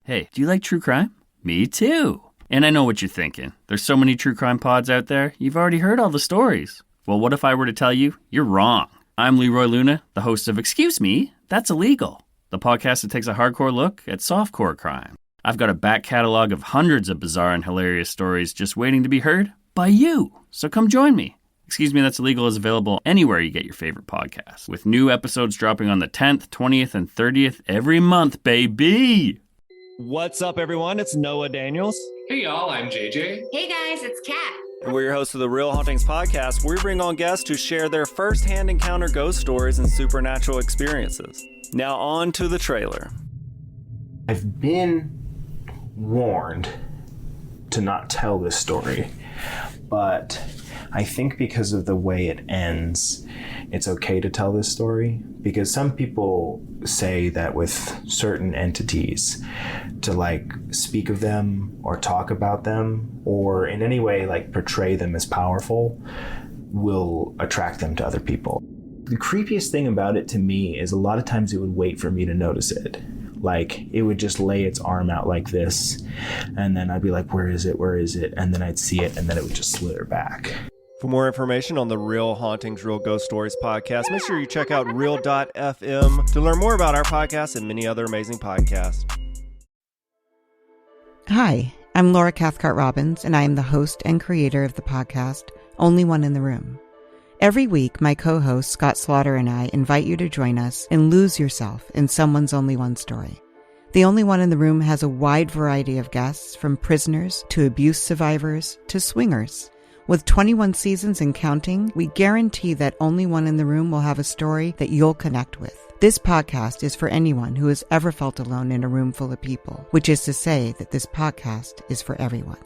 Hey, do you like true crime? Me too. And I know what you're thinking. There's so many true crime pods out there, you've already heard all the stories. Well, what if I were to tell you you're wrong? I'm Leroy Luna, the host of Excuse Me, That's Illegal, the podcast that takes a hardcore look at softcore crime. I've got a back catalog of hundreds of bizarre and hilarious stories just waiting to be heard by you. So come join me. Excuse Me, That's Illegal is available anywhere you get your favorite podcasts, with new episodes dropping on the 10th, 20th, and 30th every month, baby! What's up, everyone? It's Noah Daniels. Hey, y'all, I'm JJ. Hey, guys, it's Kat. And we're your hosts of the Real Hauntings podcast, where we bring on guests to share their first-hand encounter ghost stories and supernatural experiences. Now on to the trailer. I've been warned to not tell this story, but I think because of the way it ends, it's okay to tell this story, because some people say that with certain entities, to like speak of them or talk about them or in any way like portray them as powerful will attract them to other people. The creepiest thing about it to me is a lot of times it would wait for me to notice it. Like it would just lay its arm out like this, and then I'd be like, where is it? Where is it? And then I'd see it, and then it would just slither back. For more information on the Real Hauntings, Real Ghost Stories podcast, make sure you check out real.fm to learn more about our podcast and many other amazing podcasts. Hi, I'm Laura Cathcart Robbins, and I am the host and creator of the podcast, Only One in the Room. Every week, my co-host Scott Slaughter and I invite you to join us and lose yourself in someone's Only One story. The Only One in the Room has a wide variety of guests, from prisoners to abuse survivors to swingers. With 21 seasons and counting, we guarantee that Only One in the Room will have a story that you'll connect with. This podcast is for anyone who has ever felt alone in a room full of people, which is to say that this podcast is for everyone.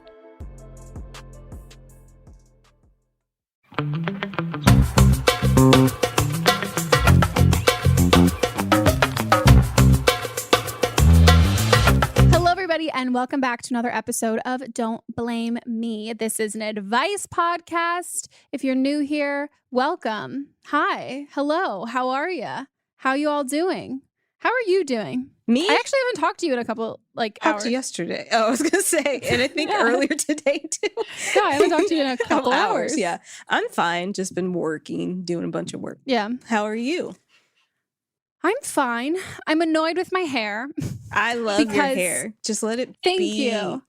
And welcome back to another episode of Don't Blame Me. This is an advice podcast. If you're new here, welcome. Hi. Hello. How are you? How you all doing? How are you doing? Me? I actually haven't talked to you in a couple hours. Talked to you yesterday. Oh, I was going to say, and I think earlier today too. No, I haven't talked to you in a couple hours. Yeah. I'm fine. Just been working, doing a bunch of work. Yeah. How are you? I'm fine. I'm annoyed with my hair. I love your hair. Just let it Thank be. you.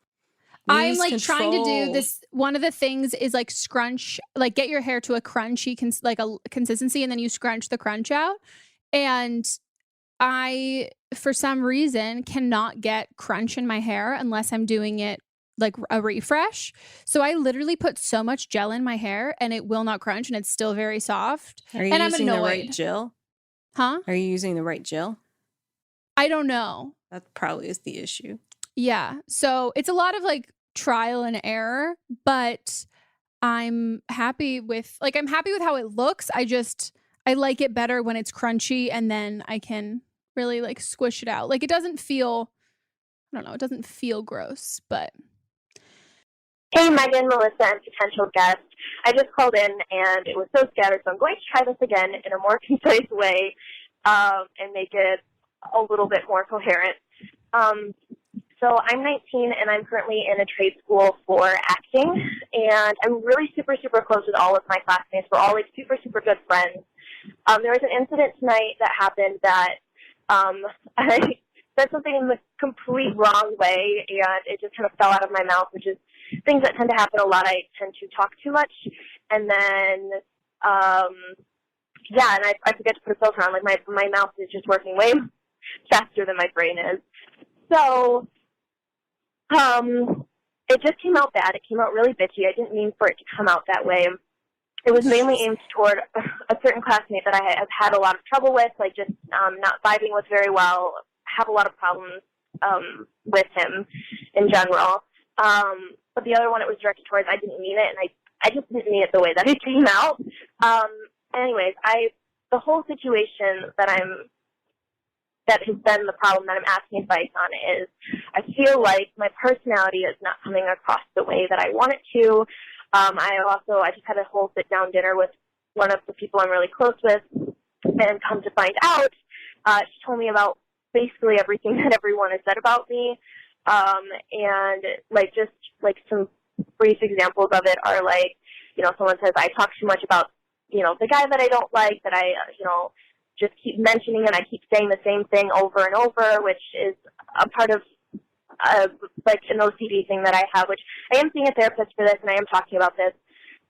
I'm like trying to do this. One of the things is like scrunch, like get your hair to a crunchy, consistency, and then you scrunch the crunch out. And I, for some reason, cannot get crunch in my hair unless I'm doing it like a refresh. So I literally put so much gel in my hair and it will not crunch and it's still very soft. Are you using the right gel? Huh? Are you using the right gel? I don't know. That probably is the issue. Yeah. So it's a lot of like trial and error, but I'm happy with how it looks. I like it better when it's crunchy and then I can really like squish it out. Like it doesn't feel gross, but. Hey, Megan, Melissa, and potential guest. I just called in and it was so scattered, so I'm going to try this again in a more concise way and make it a little bit more coherent. So I'm 19 and I'm currently in a trade school for acting, and I'm really super, super close with all of my classmates. We're all like super, super good friends. There was an incident tonight that happened that I said something in the complete wrong way, and it just kind of fell out of my mouth, which is things that tend to happen a lot. I tend to talk too much, and then, and I forget to put a filter on. Like, my mouth is just working way faster than my brain is. So, it just came out bad. It came out really bitchy. I didn't mean for it to come out that way. It was mainly aimed toward a certain classmate that I have had a lot of trouble with, like just not vibing with very well, have a lot of problems with him in general. But the other one it was directed towards, I didn't mean it, and I just didn't mean it the way that it came out. Anyways, the whole situation that has been the problem that I'm asking advice on is I feel like my personality is not coming across the way that I want it to. I just had a whole sit-down dinner with one of the people I'm really close with, and come to find out, she told me about basically everything that everyone has said about me. And like just like some brief examples of it are like, you know, someone says I talk too much about, you know, the guy that I don't like, that I, you know, just keep mentioning and I keep saying the same thing over and over, which is a part of like an OCD thing that I have, which I am seeing a therapist for this, and I am talking about this.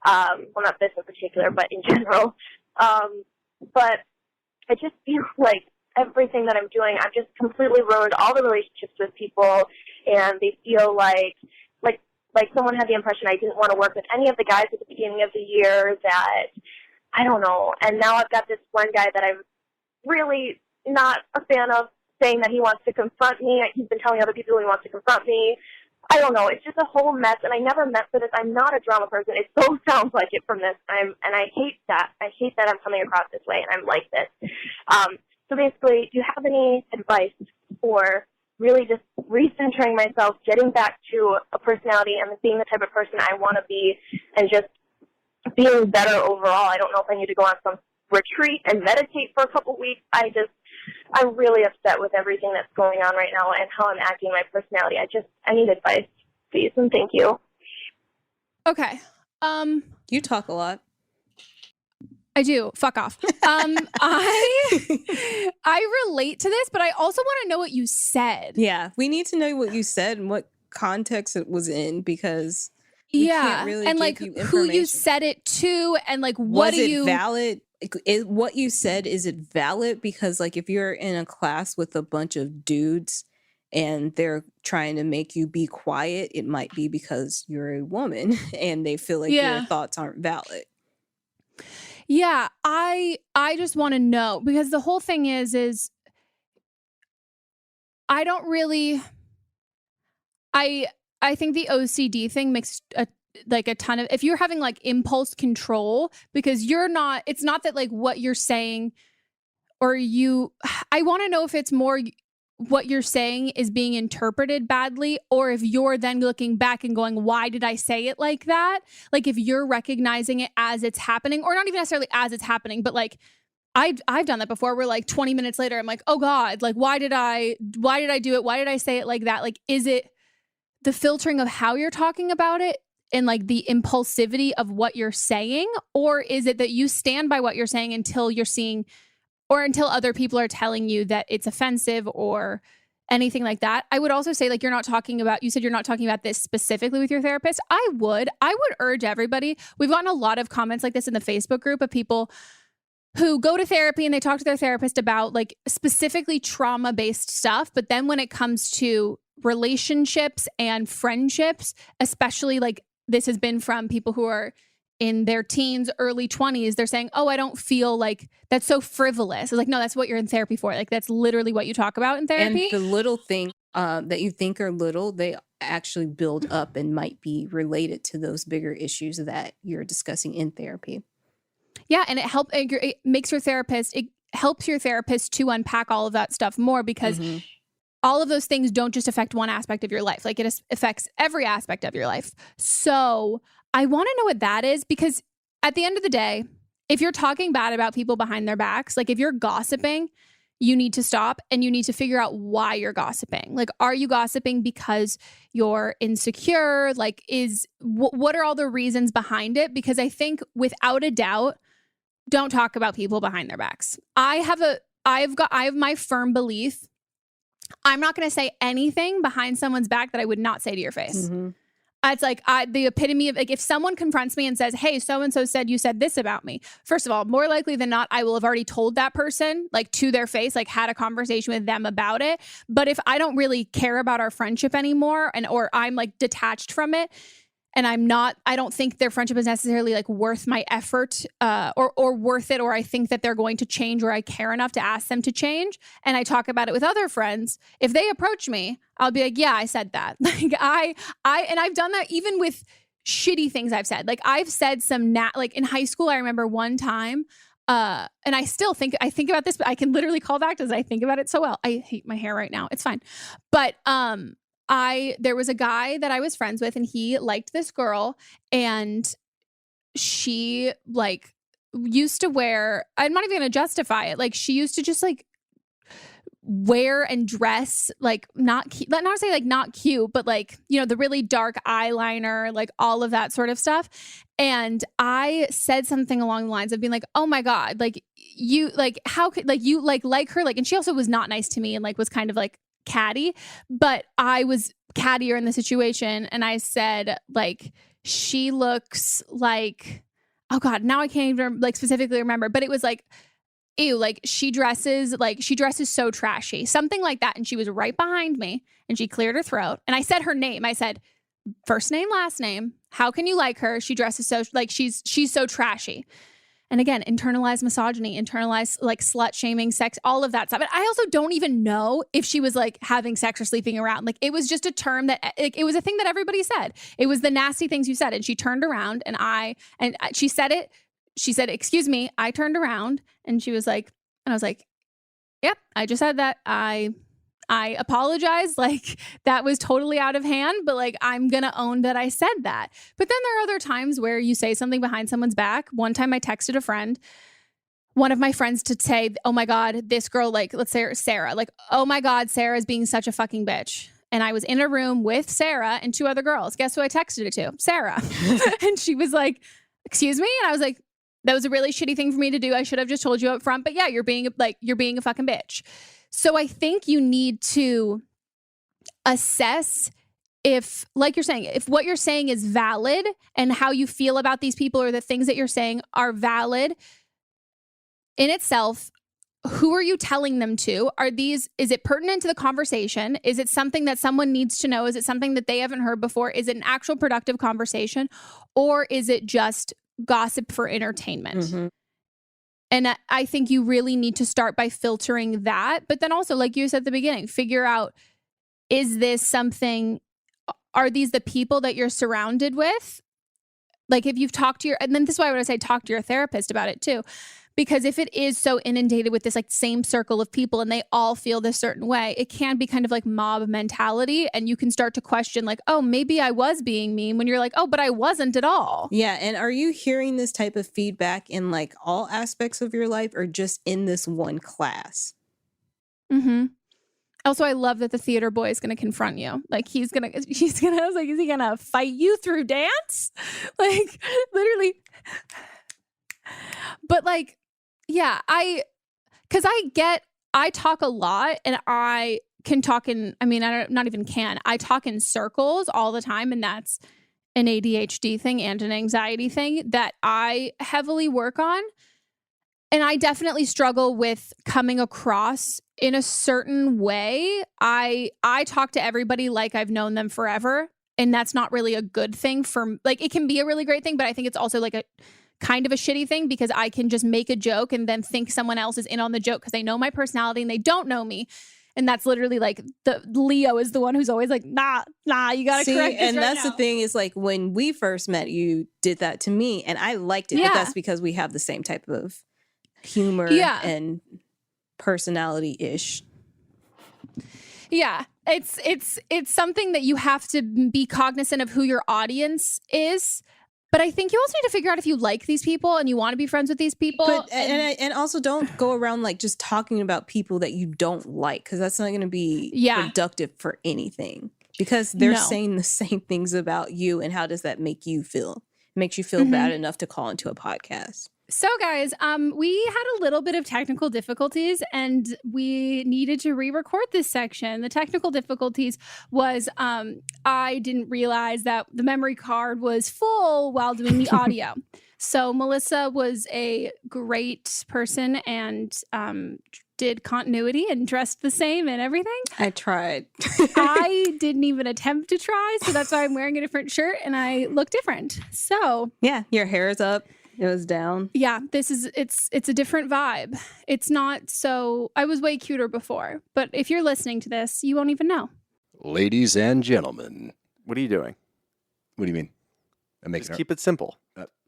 Well, not this in particular, but in general. But I just feel like everything that I'm doing, I've just completely ruined all the relationships with people, and they feel like someone had the impression I didn't want to work with any of the guys at the beginning of the year, that, I don't know. And now I've got this one guy that I'm really not a fan of, saying that he wants to confront me. He's been telling other people he wants to confront me. I don't know. It's just a whole mess, and I never meant for this. I'm not a drama person. It so sounds like it from this. And I hate that. I hate that I'm coming across this way, and I'm like this. So basically, do you have any advice for really just recentering myself, getting back to a personality and being the type of person I want to be, and just being better overall? I don't know if I need to go on some retreat and meditate for a couple weeks. I'm really upset with everything that's going on right now and how I'm acting my personality. I need advice, please, and thank you. Okay. You talk a lot. I do. Fuck off. I relate to this, but I also want to know what you said. Yeah, we need to know what you said and what context it was in, because we can't really and give like you who you said it to, and like what was it valid? What you said, is it valid? Because like if you're in a class with a bunch of dudes and they're trying to make you be quiet, it might be because you're a woman and they feel like your thoughts aren't valid. Yeah, I just want to know, because the whole thing is I don't really, I think the OCD thing makes a ton of, if you're having like impulse control, because it's not that like what you're saying I want to know if it's more what you're saying is being interpreted badly, or if you're then looking back and going, why did I say it like that? Like if you're recognizing it as it's happening, or not even necessarily as it's happening, but like I've done that before, where like 20 minutes later, I'm like, oh God, like why did I do it? Why did I say it like that? Like, is it the filtering of how you're talking about it and like the impulsivity of what you're saying? Or is it that you stand by what you're saying until you're seeing, or until other people are telling you that it's offensive or anything like that? I would also say, like, you said you're not talking about this specifically with your therapist. I would urge everybody. We've gotten a lot of comments like this in the Facebook group of people who go to therapy and they talk to their therapist about like specifically trauma-based stuff. But then when it comes to relationships and friendships, especially like this has been from people who are in their teens, early 20s, they're saying, oh, I don't feel like that's so frivolous. It's like, no, that's what you're in therapy for. Like, that's literally what you talk about in therapy. And the little thing that you think are little, they actually build up and might be related to those bigger issues that you're discussing in therapy. Yeah, and it helps your therapist to unpack all of that stuff more, because all of those things don't just affect one aspect of your life. Like, it affects every aspect of your life. So I want to know what that is, because at the end of the day, if you're talking bad about people behind their backs, like if you're gossiping, you need to stop and you need to figure out why you're gossiping. Like, are you gossiping because you're insecure? Like, what are all the reasons behind it? Because I think without a doubt, don't talk about people behind their backs. I have my firm belief. I'm not going to say anything behind someone's back that I would not say to your face. Mm-hmm. It's like the epitome of, like, if someone confronts me and says, hey, so-and-so said you said this about me. First of all, more likely than not, I will have already told that person, like, to their face, like, had a conversation with them about it. But if I don't really care about our friendship anymore, or I'm like detached from it, and I don't think their friendship is necessarily like worth my effort, or worth it, or I think that they're going to change, or I care enough to ask them to change, and I talk about it with other friends, if they approach me, I'll be like, yeah, I said that. Like, and I've done that even with shitty things I've said. Like, I've said some like in high school, I remember one time, and I think about this, but I can literally call back to this. I think about it so well. I hate my hair right now. It's fine. But, there was a guy that I was friends with, and he liked this girl, and she like used to wear, I'm not even going to justify it. Like, she used to just like wear and dress like not cute, not say like not cute, but like, you know, the really dark eyeliner, like all of that sort of stuff. And I said something along the lines of being like, oh my God, like you, like, how could, like, you like her, like, and she also was not nice to me and like was kind of like catty, but I was cattier in the situation. And I said, like, she looks like, oh God, now I can't even like specifically remember, but it was like, ew, like she dresses so trashy, something like that. And she was right behind me and she cleared her throat. And I said her name. I said, first name, last name. How can you like her? She dresses so like she's so trashy. And again, internalized misogyny, internalized like slut shaming, sex, all of that stuff. And I also don't even know if she was like having sex or sleeping around. Like it was just a term that it was a thing that everybody said. It was the nasty things you said. And she turned around and she said it. She said, excuse me. I turned around and she was like, and I was like, yep, I just said that. I apologize. Like that was totally out of hand, but like, I'm going to own that I said that. But then there are other times where you say something behind someone's back. One time I texted a friend, one of my friends, to say, oh my God, this girl, like, let's say Sarah, like, oh my God, Sarah is being such a fucking bitch. And I was in a room with Sarah and two other girls. Guess who I texted it to? Sarah. And she was like, excuse me? And I was like, that was a really shitty thing for me to do. I should have just told you up front. But yeah, you're being a fucking bitch. So I think you need to assess if, like you're saying, if what you're saying is valid and how you feel about these people or the things that you're saying are valid in itself. Who are you telling them to? Is it pertinent to the conversation? Is it something that someone needs to know? Is it something that they haven't heard before? Is it an actual productive conversation? Or is it just gossip for entertainment? Mm-hmm. And I think you really need to start by filtering that. But then also, like you said at the beginning, figure out, is this something, are these the people that you're surrounded with? Like if you've talked to and then this is why I would say talk to your therapist about it too. Because if it is so inundated with this like same circle of people and they all feel this certain way, it can be kind of like mob mentality. And you can start to question like, oh, maybe I was being mean, when you're like, oh, but I wasn't at all. Yeah. And are you hearing this type of feedback in like all aspects of your life or just in this one class? Mm-hmm. Also, I love that the theater boy is going to confront you. Like I was like, is he going to fight you through dance? Like literally. But like, yeah, I talk a lot and I can talk I talk in circles all the time. And that's an ADHD thing and an anxiety thing that I heavily work on. And I definitely struggle with coming across in a certain way. I talk to everybody like I've known them forever. And that's not really a good thing like, it can be a really great thing, but I think it's also like a kind of a shitty thing because I can just make a joke and then think someone else is in on the joke because they know my personality and they don't know me. And that's literally like the Leo is the one who's always like, nah, you got to correct this and right that's now. The thing is like when we first met, you did that to me and I liked it, but that's because we have the same type of humor and personality-ish. Yeah, it's something that you have to be cognizant of who your audience is. But I think you also need to figure out if you like these people and you want to be friends with these people. But, and also don't go around like just talking about people that you don't like, because that's not going to be productive for anything. Because they're saying the same things about you, and how does that make you feel? It makes you feel bad enough to call into a podcast. So guys, we had a little bit of technical difficulties and we needed to re-record this section. The technical difficulties was I didn't realize that the memory card was full while doing the audio. So Melissa was a great person and did continuity and dressed the same and everything. I tried. I didn't even attempt to try, so that's why I'm wearing a different shirt and I look different. So yeah, your hair is up. It was down. Yeah, it's a different vibe. It's not so, I was way cuter before, but if you're listening to this, you won't even know. Ladies and gentlemen. What are you doing? What do you mean? Just keep it simple.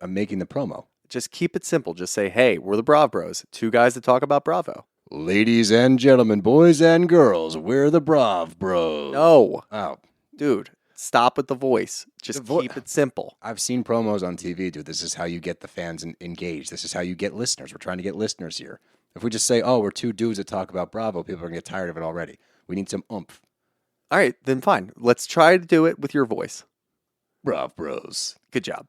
I'm making the promo. Just keep it simple. Just say, hey, we're the Brav Bros. Two guys that talk about Bravo. Ladies and gentlemen, boys and girls, we're the Brav Bros. No. Oh. Dude. Stop with the voice. Just keep it simple. I've seen promos on TV, dude. This is how you get the fans engaged. This is how you get listeners. We're trying to get listeners here. If we just say, oh, we're two dudes that talk about Bravo, people are going to get tired of it already. We need some oomph. All right, then fine. Let's try to do it with your voice. Brav Bros. Good job.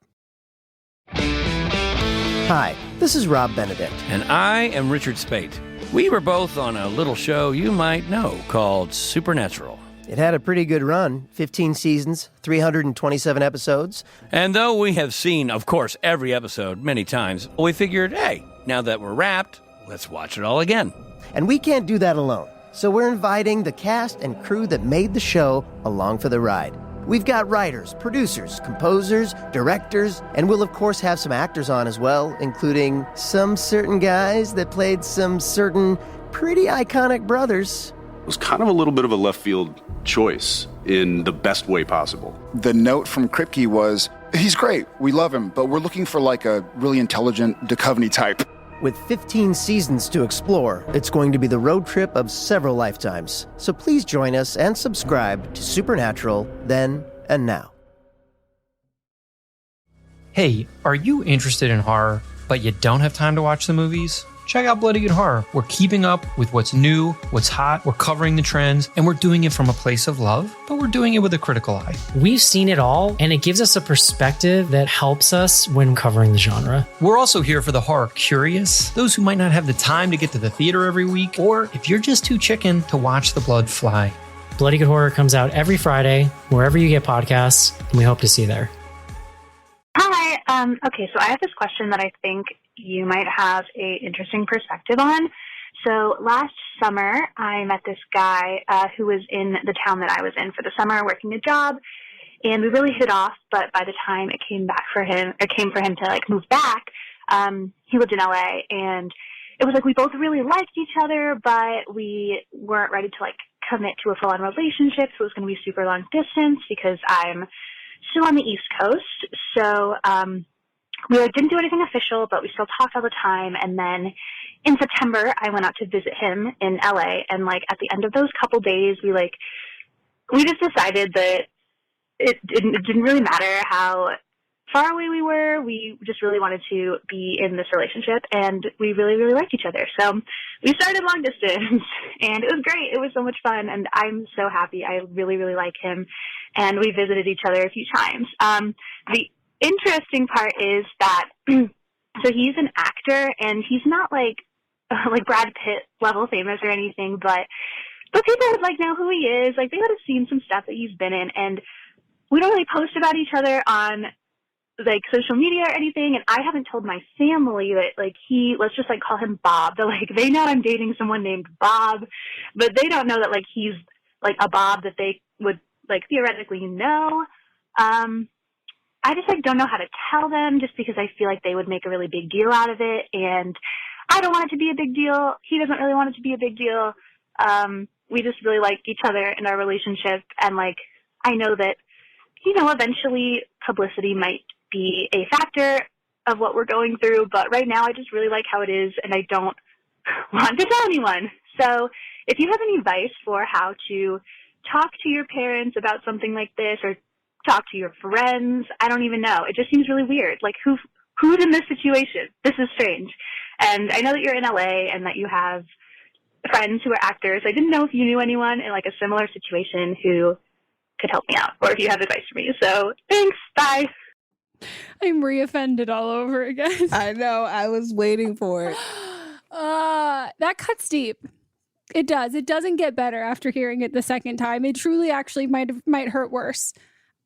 Hi, this is Rob Benedict. And I am Richard Spate. We were both on a little show you might know called Supernatural. It had a pretty good run, 15 seasons, 327 episodes. And though we have seen, of course, every episode many times, we figured, hey, now that we're wrapped, let's watch it all again. And we can't do that alone. So we're inviting the cast and crew that made the show along for the ride. We've got writers, producers, composers, directors, and we'll of course have some actors on as well, including some certain guys that played some certain pretty iconic brothers. It was kind of a little bit of a left field choice in the best way possible. The note from Kripke was, he's great, we love him, but we're looking for like a really intelligent Duchovny type. With 15 seasons to explore, it's going to be the road trip of several lifetimes. So please join us and subscribe to Supernatural then and now. Hey, are you interested in horror, but you don't have time to watch the movies? Check out Bloody Good Horror. We're keeping up with what's new, what's hot, we're covering the trends, and we're doing it from a place of love, but we're doing it with a critical eye. We've seen it all, and it gives us a perspective that helps us when covering the genre. We're also here for the horror curious, those who might not have the time to get to the theater every week, or if you're just too chicken to watch the blood fly. Bloody Good Horror comes out every Friday, wherever you get podcasts, and we hope to see you there. Hi. Okay, so I have this question that I think you might have a interesting perspective on. So last summer, I met this guy who was in the town that I was in for the summer, working a job, and we really hit off. But by the time it came for him to like move back, he lived in LA, and it was like we both really liked each other, but we weren't ready to like commit to a full-on relationship. So it was going to be super long distance because I'm still on the East Coast. So we didn't do anything official, but we still talked all the time. And then in September, I went out to visit him in LA. And like at the end of those couple days, we just decided that it didn't really matter how far away we were. We just really wanted to be in this relationship, and we really, really liked each other. So we started long distance, and it was great. It was so much fun, and I'm so happy. I really, really like him, and we visited each other a few times. The interesting part is that, so he's an actor, and he's not like Brad Pitt level famous or anything, but people would like know who he is. Like they would have seen some stuff that he's been in, and we don't really post about each other on like social media or anything, and I haven't told my family that like let's just like call him Bob. They're like, they know I'm dating someone named Bob, but they don't know that like he's like a Bob that they would like theoretically know. I just like don't know how to tell them, just because I feel like they would make a really big deal out of it, and I don't want it to be a big deal. He doesn't really want it to be a big deal. We just really like each other in our relationship, and like I know that eventually publicity might be a factor of what we're going through, but right now I just really like how it is, and I don't want to tell anyone. So if you have any advice for how to talk to your parents about something like this, or talk to your friends, I don't even know. It just seems really weird. Like who's in this situation? This is strange. And I know that you're in LA and that you have friends who are actors. I didn't know if you knew anyone in like a similar situation who could help me out, or if you have advice for me. So thanks. Bye. I'm re-offended all over again. I know. I was waiting for it. That cuts deep. It does. It doesn't get better after hearing it the second time. It truly actually might hurt worse.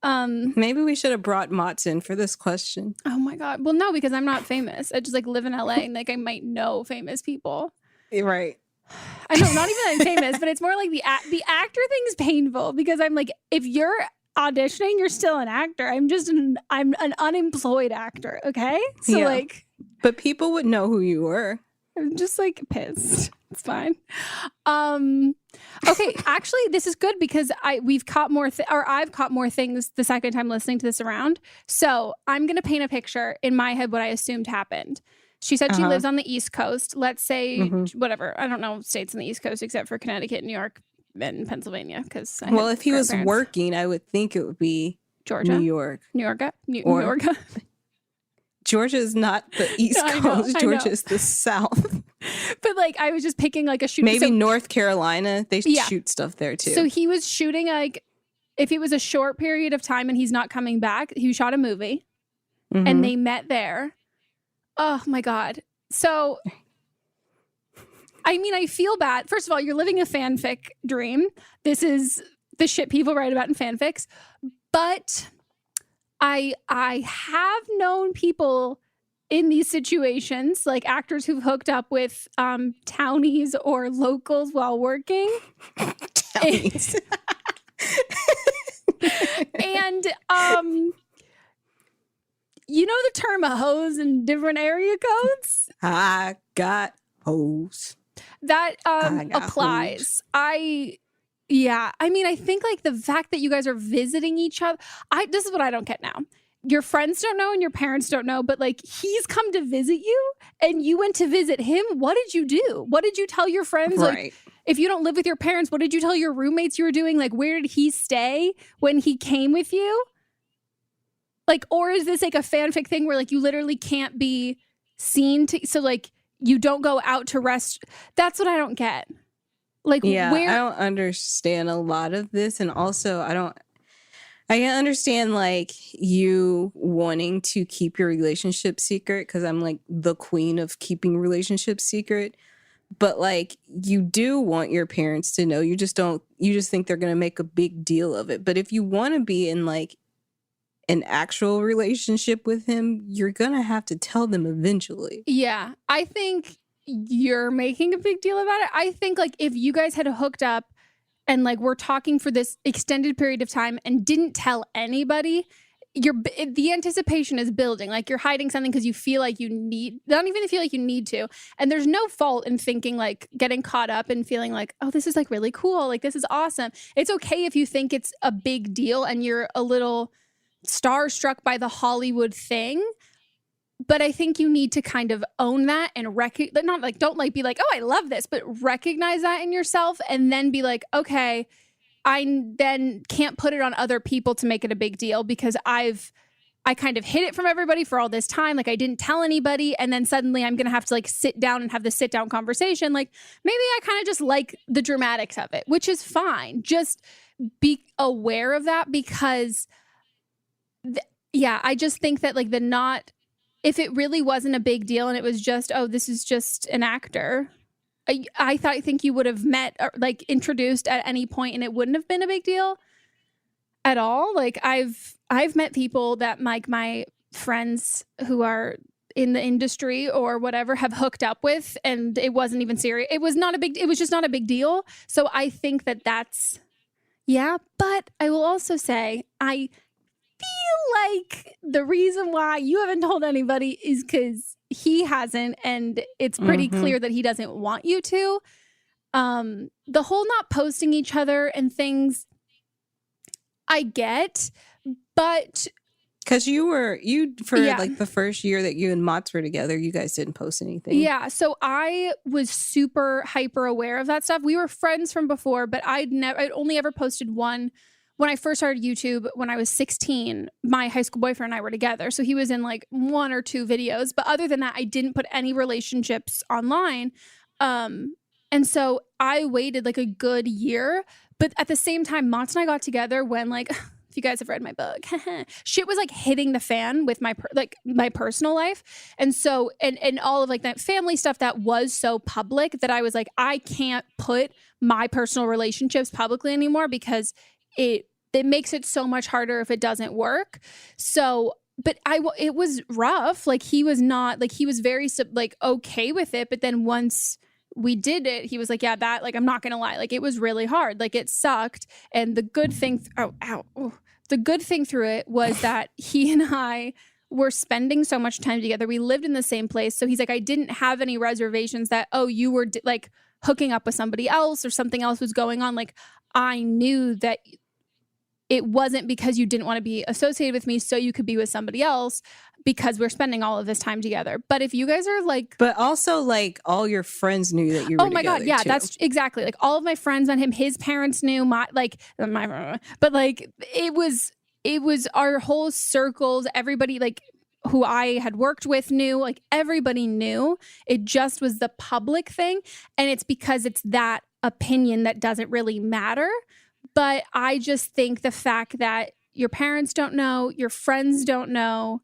Maybe we should have brought Mats in for this question. Oh my God. Well, no, because I'm not famous. I just like live in LA, and like I might know famous people. Right. I know, not even that I'm famous, but it's more like the actor thing's painful, because I'm like, if you're auditioning, you're still an actor. I'm an unemployed actor. Okay. So like, but people would know who you were. I'm just like pissed. It's fine. Okay. Actually, this is good because I've caught more things the second time listening to this around. So I'm going to paint a picture in my head what I assumed happened. She said she lives on the East Coast. Let's say whatever. I don't know states on the East Coast except for Connecticut, New York, and Pennsylvania. Because if he was working, I would think it would be Georgia, New York, New York. Georgia's not the East Coast. Georgia's the South. But like, I was just picking like a shoot. Maybe North Carolina. They shoot stuff there too. So he was shooting like, if it was a short period of time and he's not coming back, he shot a movie and they met there. Oh my God. So, I mean, I feel bad. First of all, you're living a fanfic dream. This is the shit people write about in fanfics. But I have known people in these situations, like actors who've hooked up with townies or locals while working. Townies. And you know the term a hose in different area codes? I got hose. That applies. Hose. I mean, I think like the fact that you guys are visiting each other, this is what I don't get now. Your friends don't know and your parents don't know, but like he's come to visit you and you went to visit him. What did you do? What did you tell your friends? Right. Like, if you don't live with your parents, what did you tell your roommates you were doing? Like, where did he stay when he came with you? Like, or is this like a fanfic thing where like you literally can't be seen so like you don't go out to rest? That's what I don't get. Like, I don't understand a lot of this. And also I understand like you wanting to keep your relationship secret because I'm like the queen of keeping relationships secret. But like you do want your parents to know. You just think they're going to make a big deal of it. But if you want to be in like an actual relationship with him, you're going to have to tell them eventually. Yeah. I think you're making a big deal about it. I think like if you guys had hooked up and like we're talking for this extended period of time and didn't tell anybody, the anticipation is building. Like you're hiding something because you feel like you need, not even feel like you need to. And there's no fault in thinking like getting caught up and feeling like, oh, this is like really cool. Like this is awesome. It's okay if you think it's a big deal and you're a little starstruck by the Hollywood thing. But I think you need to kind of own that and not like, don't like be like, oh, I love this, but recognize that in yourself and then be like, okay, I then can't put it on other people to make it a big deal because I kind of hid it from everybody for all this time. Like I didn't tell anybody. And then suddenly I'm going to have to like sit down and have this sit down conversation. Like maybe I kind of just like the dramatics of it, which is fine. Just be aware of that because I just think that like if it really wasn't a big deal and it was just, oh, this is just an actor, I think you would have met or like introduced at any point and it wouldn't have been a big deal at all. Like I've met people that like my friends who are in the industry or whatever have hooked up with and it wasn't even serious. It was just not a big deal. So I think that's, but I will also say I feel like the reason why you haven't told anybody is because he hasn't, and it's pretty clear that he doesn't want you to. The whole not posting each other and things, I get, but because like the first year that you and Mott's were together, you guys didn't post anything. Yeah, so I was super hyper aware of that stuff. We were friends from before, but I'd only ever posted one. When I first started YouTube, when I was 16, my high school boyfriend and I were together. So he was in like 1 or 2 videos. But other than that, I didn't put any relationships online. And so I waited like a good year. But at the same time, Mats and I got together when like, if you guys have read my book, shit was like hitting the fan with my personal life. And so, and all of like that family stuff that was so public that I was like, I can't put my personal relationships publicly anymore because it makes it so much harder if it doesn't work. So, but it was rough. Like he was not like, he was very like okay with it. But then once we did it, he was like, yeah, that like, I'm not going to lie. Like it was really hard. Like it sucked. And the good thing, the good thing through it was that he and I were spending so much time together. We lived in the same place. So he's like, I didn't have any reservations that, oh, you were like hooking up with somebody else or something else was going on. Like I knew that it wasn't because you didn't want to be associated with me so you could be with somebody else because we're spending all of this time together. But if you guys are like... But also like all your friends knew that you were together. Oh my God, yeah, too. That's exactly. Like all of my friends met him. His parents knew but like it was our whole circles. Everybody like who I had worked with knew, like everybody knew. It just was the public thing. And it's because it's that opinion that doesn't really matter. But I just think the fact that your parents don't know, your friends don't know.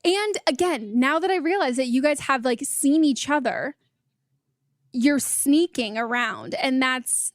And again, now that I realize that you guys have like seen each other, you're sneaking around. And that's,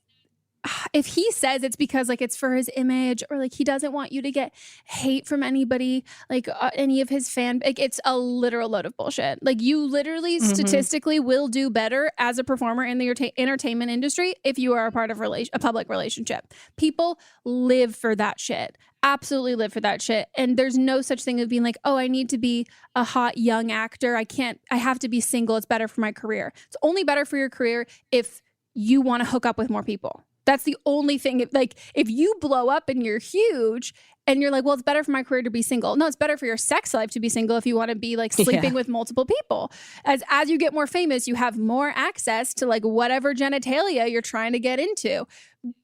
if he says it's because like it's for his image or like he doesn't want you to get hate from anybody, like any of his like it's a literal load of bullshit. Like you literally statistically will do better as a performer in the entertainment industry if you are a part of a public relationship. People live for that shit. Absolutely live for that shit. And there's no such thing as being like, oh, I need to be a hot young actor. I have to be single. It's better for my career. It's only better for your career if you want to hook up with more people. That's the only thing. Like, if you blow up and you're huge and you're like, well, it's better for my career to be single. No, it's better for your sex life to be single if you want to be like sleeping with multiple people. As you get more famous, you have more access to like whatever genitalia you're trying to get into.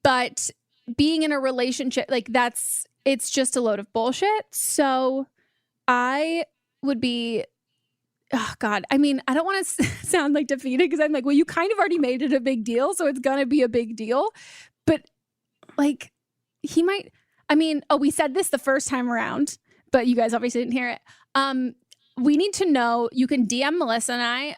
But being in a relationship, like it's just a load of bullshit. So I would be... Oh, God. I mean, I don't want to sound like defeated because I'm like, well, you kind of already made it a big deal, so it's going to be a big deal. But like, he might, I mean, we said this the first time around, but you guys obviously didn't hear it. We need to know, you can DM Melissa and I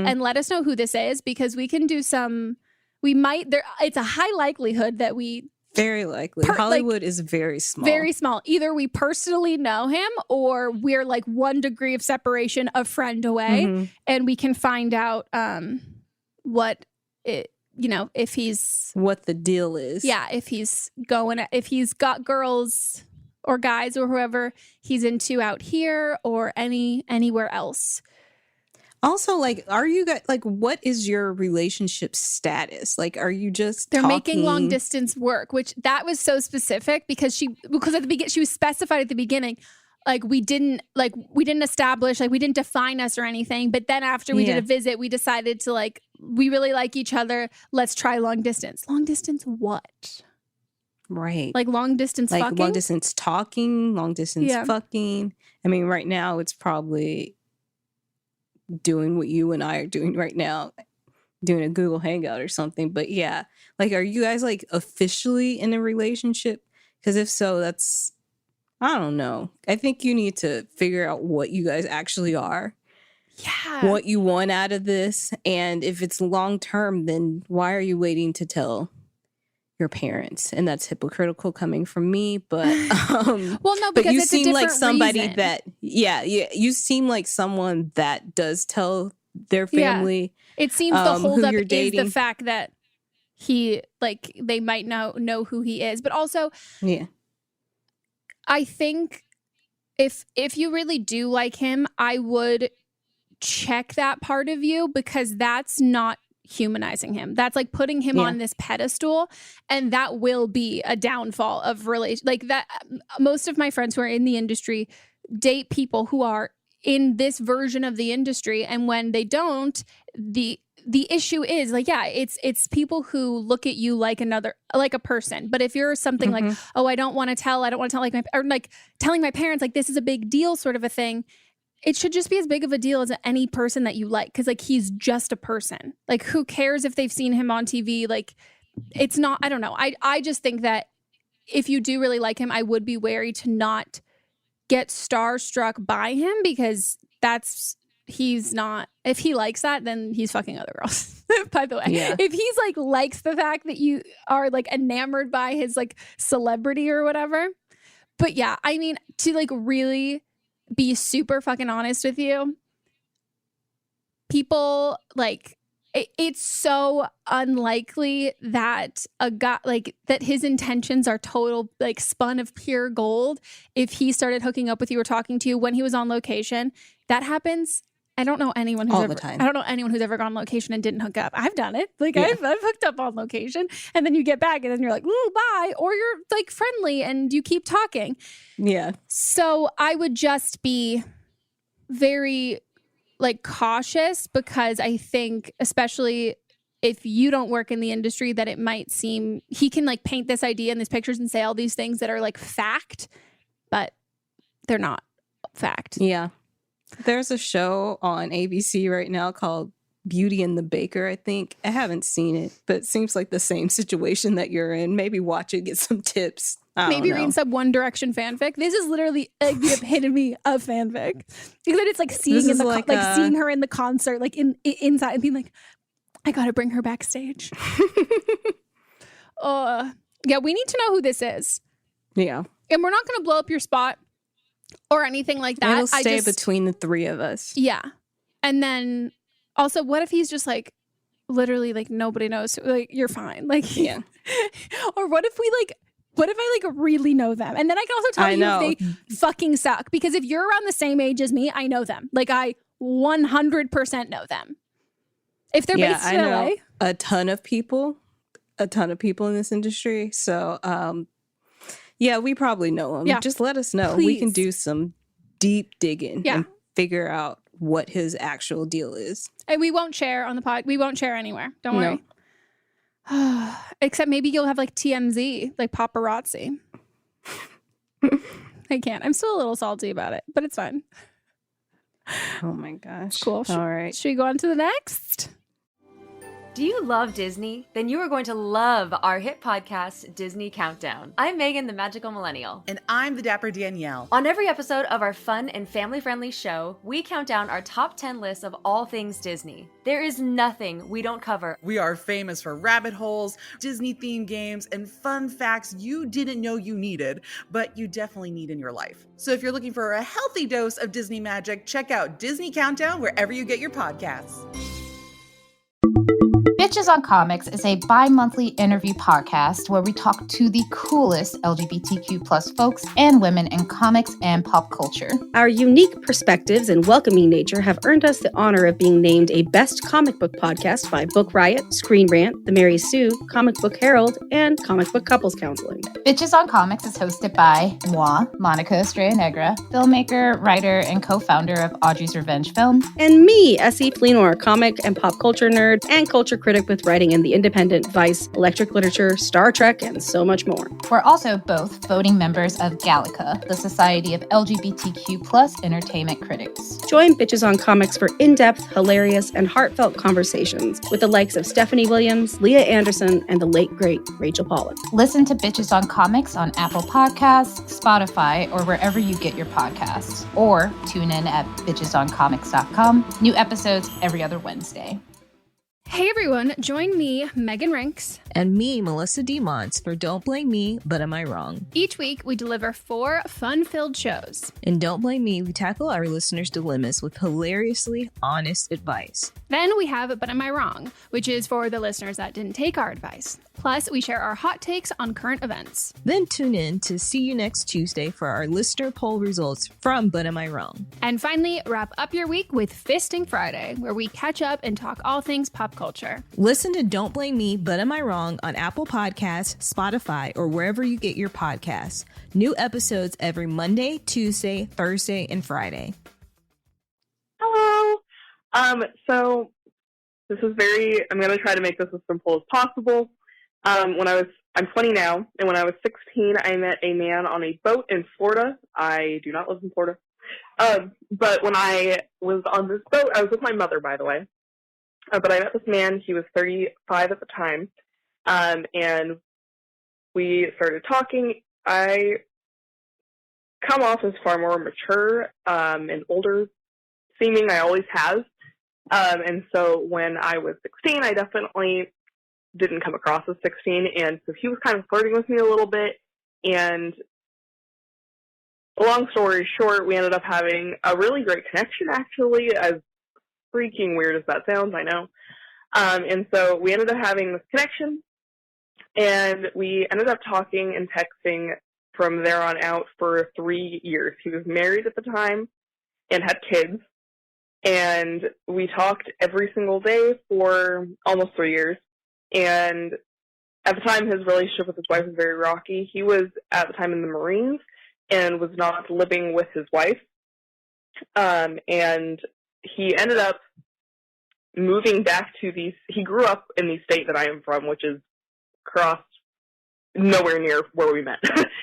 and let us know who this is because we can do it's a high likelihood that we... Very likely. Hollywood is very small. Very small. Either we personally know him or we're like 1 degree of separation, a friend away, and we can find out what if he's... What the deal is. Yeah, if he's got girls or guys or whoever he's into out here or anywhere else. Also, like, are you guys, like, what is your relationship status? Like, are you just They're making long distance work, which that was so specific because at the beginning, she was specified at the beginning, like, we didn't establish, like, we didn't define us or anything. But then after we did a visit, we decided to, like, we really like each other. Let's try long distance. Long distance what? Right. Like long distance like fucking? Long distance talking, long distance fucking. I mean, right now it's probably doing what you and I are doing right now, doing a Google Hangout or something. But yeah, like, are you guys like officially in a relationship? Because if so, that's, I don't know. I think you need to figure out what you guys actually are. Yeah. What you want out of this. And if it's long term, then why are you waiting to tell your parents? And that's hypocritical coming from me, but well, no, because but you it's seem a different like somebody reason. that you seem like someone that does tell their family. It seems the holdup you're is dating. the fact that he, like, they might know who he is, but also I think if you really do like him, I would check that part of you because that's not humanizing him. That's like putting him on this pedestal, and that will be a downfall of relation. Like that, most of my friends who are in the industry date people who are in this version of the industry, and when they don't, the issue is like, it's people who look at you like a person. But if you're something like, oh, I don't want to tell like or like telling my parents, like, this is a big deal sort of a thing, it should just be as big of a deal as any person that you like. Cause like, he's just a person. Like, who cares if they've seen him on TV? Like, it's not, I don't know. I just think that if you do really like him, I would be wary to not get starstruck by him because he's not, if he likes that, then he's fucking other girls. By the way, if he's like likes the fact that you are like enamored by his like celebrity or whatever. But yeah, I mean, to like really be super fucking honest with you, people like it's so unlikely that a guy like that his intentions are total like spun of pure gold. If he started hooking up with you or talking to you when he was on location, that happens. I don't know anyone who's ever gone on location and didn't hook up. I've done it. Like I've hooked up on location, and then you get back and then you're like, ooh, bye. Or you're like friendly and you keep talking. Yeah. So I would just be very like cautious because I think, especially if you don't work in the industry, that it might seem he can like paint this idea in these pictures and say all these things that are like fact, but they're not. fact. Yeah. There's a show on ABC right now called Beauty and the Baker, I think. I haven't seen it, but it seems like the same situation that you're in. Maybe watch it, get some tips. Maybe read some One Direction fanfic. This is literally like the epitome of fanfic. Because then it's like seeing in the seeing her in the concert, like inside, and being like, I gotta bring her backstage. Yeah, we need to know who this is. Yeah, and we're not gonna blow up your spot or anything like that. It'll stay between the three of us. Yeah, and then also, what if he's just like literally like nobody knows? Like you're fine. Like yeah. Or what if I like really know them? And then I can also tell you if they fucking suck. Because if you're around the same age as me, I know them. Like I 100% know them. If they're based in LA. A ton of people in this industry. So yeah, we probably know them. Yeah. Just let us know. Please. We can do some deep digging Yeah. and figure out what his actual deal is. And we won't share on the pod. We won't share anywhere. Don't worry. Except maybe you'll have like TMZ, like paparazzi. I can't. I'm still a little salty about it, but it's fine. Oh my gosh. It's cool. All right. Should we go on to the next? Do you love Disney? Then you are going to love our hit podcast, Disney Countdown. I'm Megan, the Magical Millennial. And I'm the Dapper Danielle. On every episode of our fun and family-friendly show, we count down our top 10 lists of all things Disney. There is nothing we don't cover. We are famous for rabbit holes, Disney-themed games, and fun facts you didn't know you needed, but you definitely need in your life. So if you're looking for a healthy dose of Disney magic, check out Disney Countdown wherever you get your podcasts. Bitches on Comics is a bi-monthly interview podcast where we talk to the coolest LGBTQ plus folks and women in comics and pop culture. Our unique perspectives and welcoming nature have earned us the honor of being named a best comic book podcast by Book Riot, Screen Rant, The Mary Sue, Comic Book Herald, and Comic Book Couples Counseling. Bitches on Comics is hosted by moi, Monica Estrella Negra, filmmaker, writer, and co-founder of Audrey's Revenge Film. And me, Essie Fleenor, comic and pop culture nerd and culture critic with writing in The Independent, Vice, Electric Literature, Star Trek, and so much more. We're also both voting members of Gallica, the Society of LGBTQ plus entertainment critics. Join Bitches on Comics for in-depth, hilarious, and heartfelt conversations with the likes of Stephanie Williams, Leah Anderson, and the late, great Rachel Pollack. Listen to Bitches on Comics on Apple Podcasts, Spotify, or wherever you get your podcasts. Or tune in at bitchesoncomics.com. New episodes every other Wednesday. Hey everyone, join me, Megan Rinks. And me, Melissa DeMonts, for Don't Blame Me, But Am I Wrong? Each week, we deliver 4 fun-filled shows. In Don't Blame Me, we tackle our listeners' dilemmas with hilariously honest advice. Then we have But Am I Wrong, which is for the listeners that didn't take our advice. Plus, we share our hot takes on current events. Then tune in to See You Next Tuesday for our listener poll results from But Am I Wrong? And finally, wrap up your week with Fisting Friday, where we catch up and talk all things pop culture. Listen to Don't Blame Me, But Am I Wrong on Apple Podcasts, Spotify, or wherever you get your podcasts. New episodes every Monday, Tuesday, Thursday, and Friday. Hello. So this is I'm going to try to make this as simple as possible. I'm 20 now, and when I was 16, I met a man on a boat in Florida. I do not live in Florida. But when I was on this boat, I was with my mother, by the way. But I met this man. He was 35 at the time. And we started talking. I come off as far more mature and older seeming. I always have. And so when I was 16, I definitely didn't come across as 16. And so he was kind of flirting with me a little bit. And long story short, we ended up having a really great connection, actually, as freaking weird as that sounds, I know. And so we ended up having this connection. And we ended up talking and texting from there on out for 3 years. He was married at the time and had kids. And we talked every single day for almost 3 years. And at the time, his relationship with his wife was very rocky. He was, at the time, in the Marines and was not living with his wife. And he ended up moving back to he grew up in the state that I am from, which is across nowhere near where we met,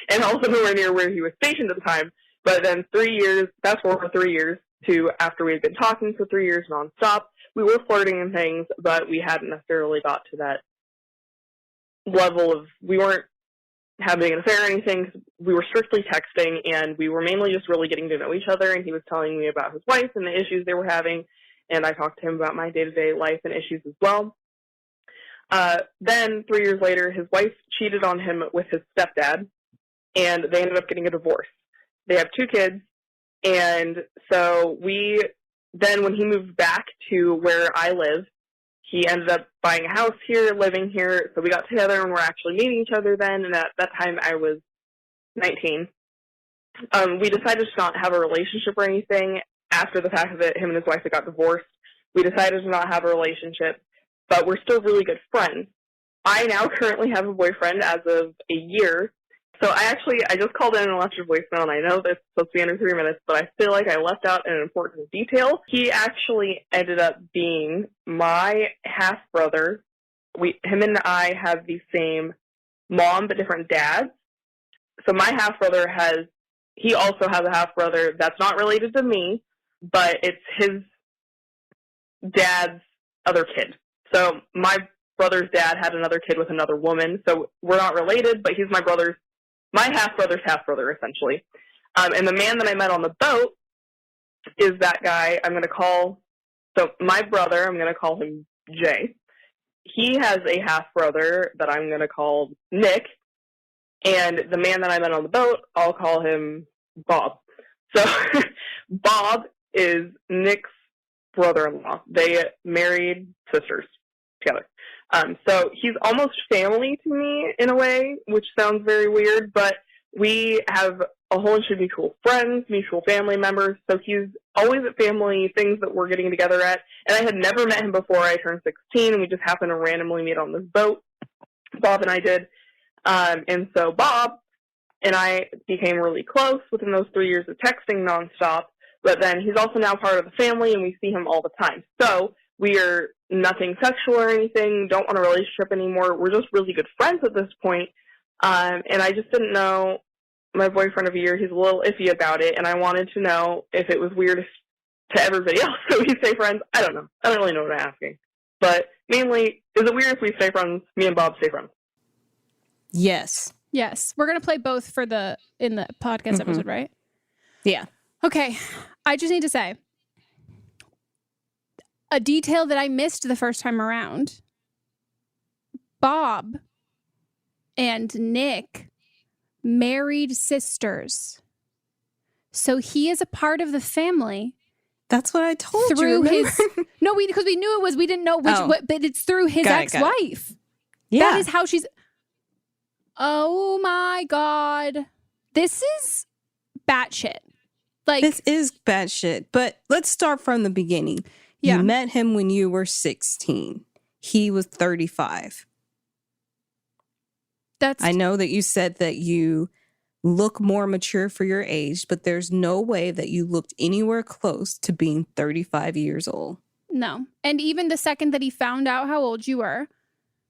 and also nowhere near where he was stationed at the time. But then 3 years, fast forward 3 years to after we had been talking for 3 years nonstop, we were flirting and things, but we hadn't necessarily got to that level of, we weren't having an affair or anything. We were strictly texting, and we were mainly just really getting to know each other, and he was telling me about his wife and the issues they were having, and I talked to him about my day-to-day life and issues as well. Then 3 years later, his wife cheated on him with his stepdad, and they ended up getting a divorce. They have 2 kids, and so then when he moved back to where I live, he ended up buying a house here, living here, so we got together and we're actually meeting each other then, and at that time I was 19. We decided to not have a relationship or anything after the fact that him and his wife had got divorced. We decided to not have a relationship, but we're still really good friends. I now currently have a boyfriend as of a year. So I just called in and left your voicemail, and I know that's supposed to be under 3 minutes, but I feel like I left out an important detail. He actually ended up being my half-brother. Him and I have the same mom, but different dads. So my half-brother he also has a half-brother that's not related to me, but it's his dad's other kid. So my brother's dad had another kid with another woman, so we're not related, but he's my half-brother's half-brother, essentially. And the man that I met on the boat is that guy my brother, I'm going to call him Jay. He has a half-brother that I'm going to call Nick, and the man that I met on the boat, I'll call him Bob. So Bob is Nick's brother-in-law. They married sisters together. So he's almost family to me in a way, which sounds very weird, but we have a whole bunch of mutual friends, mutual family members, so he's always at family things that we're getting together at, and I had never met him before I turned 16, and we just happened to randomly meet on this boat. Bob and I did, and so Bob and I became really close within those 3 years of texting nonstop, but then he's also now part of the family, and we see him all the time. So we are nothing sexual or anything, don't want a relationship anymore. We're just really good friends at this point. And I just didn't know, my boyfriend of a year, he's a little iffy about it, and I wanted to know if it was weird to everybody else. So we stay friends. I don't know. I don't really know what I'm asking. But mainly, is it weird if we stay friends, me and Bob stay friends? Yes. Yes. We're going to play both in the podcast episode, right? Yeah. Okay. I just need to say, a detail that I missed the first time around. Bob and Nick married sisters. So he is a part of the family. That's what I told through you. Because we knew it was, we didn't know but it's through his ex-wife. Yeah. That is how she's. Oh my God. This is batshit. This is batshit. But let's start from the beginning. Yeah. You met him when you were 16. He was 35. I know that you said that you look more mature for your age, but there's no way that you looked anywhere close to being 35 years old. No. And even the second that he found out how old you were,